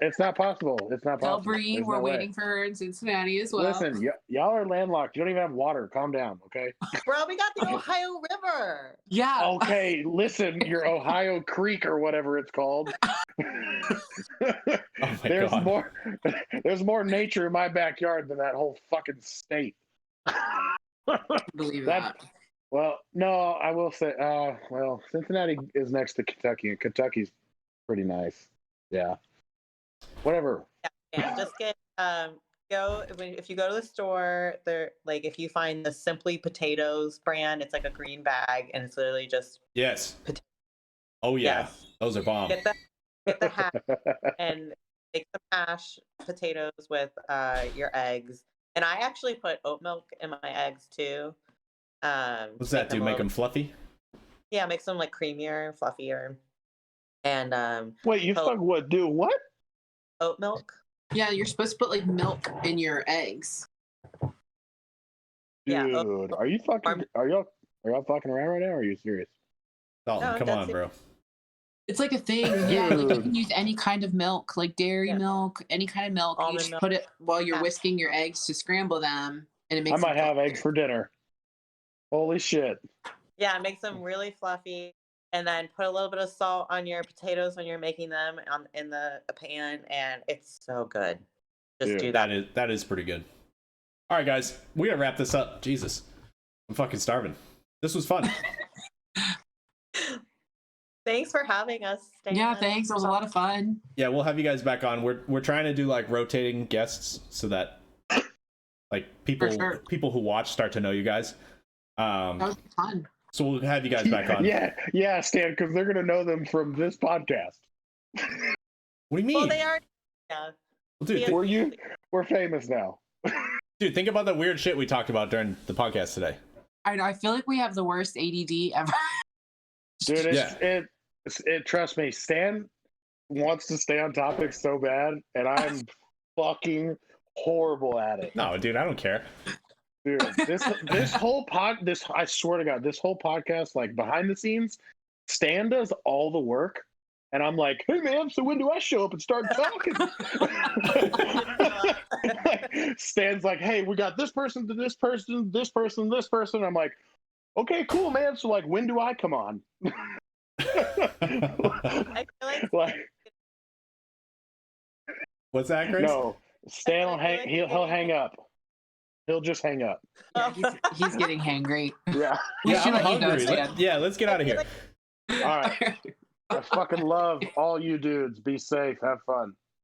It's not possible. It's not tell possible. Bree There's we're no way. waiting for her in Cincinnati as well. Listen, y'all are landlocked. You don't even have water. Calm down, okay? Bro, we got the Ohio River. Yeah. Okay, listen, your Ohio Creek or whatever it's called. Oh my God. There's more nature in my backyard than that whole fucking state. Believe that. Well, no, I will say, Cincinnati is next to Kentucky, and Kentucky's pretty nice. Yeah. Whatever. Yeah, just get if you go to the store, there like if you find the Simply Potatoes brand, it's like a green bag and it's literally just Yes. Oh yeah. Yes. Those are bomb. Get the hash and make some mashed potatoes with your eggs. And I actually put oat milk in my eggs too. What's that do? Make them fluffy? Yeah, makes them like creamier, fluffier. And wait, you fuck what? Do what? Oat milk. Yeah, you're supposed to put like milk in your eggs. Dude, Yeah, are you fucking? Are y'all fucking around right now? Or are you serious? Dalton, No, come on, bro. It's like a thing. Yeah, like you can use any kind of milk, like dairy milk, any kind of milk. Almond You just milk. put it while you're whisking your eggs to scramble them, and it makes. I might have eggs for dinner. Holy shit! Yeah, it makes them really fluffy. And then put a little bit of salt on your potatoes when you're making them in the pan, and it's so good. Just do that. That is pretty good. All right, guys, we gotta wrap this up. Jesus, I'm fucking starving. This was fun. Thanks for having us. Stan. Yeah, thanks. It was a lot of fun. Yeah, we'll have you guys back on. We're trying to do like rotating guests so that like people who watch start to know you guys. That was fun. So we'll have you guys back on. Yeah, Stan, because they're gonna know them from this podcast. What do you mean? Well, they are. Yeah. Well, dude, we're famous now. Dude, think about the weird shit we talked about during the podcast today. I feel like we have the worst ADD ever. Dude, it trust me, Stan wants to stay on topic so bad, and I'm fucking horrible at it. No, dude, I don't care. Dude, this whole I swear to God, this whole podcast, like behind the scenes, Stan does all the work, and I'm like, hey man, so when do I show up and start talking? Stan's like, hey, we got this person to this person, this person, this person. I'm like, okay, cool, man. So like, when do I come on? I feel like, what's that, Grace? No, Stan will hang. He'll hang up. He'll just hang up. Yeah, he's getting hangry. Yeah. I'm hungry. Let's get out of here. All right. I fucking love all you dudes. Be safe. Have fun.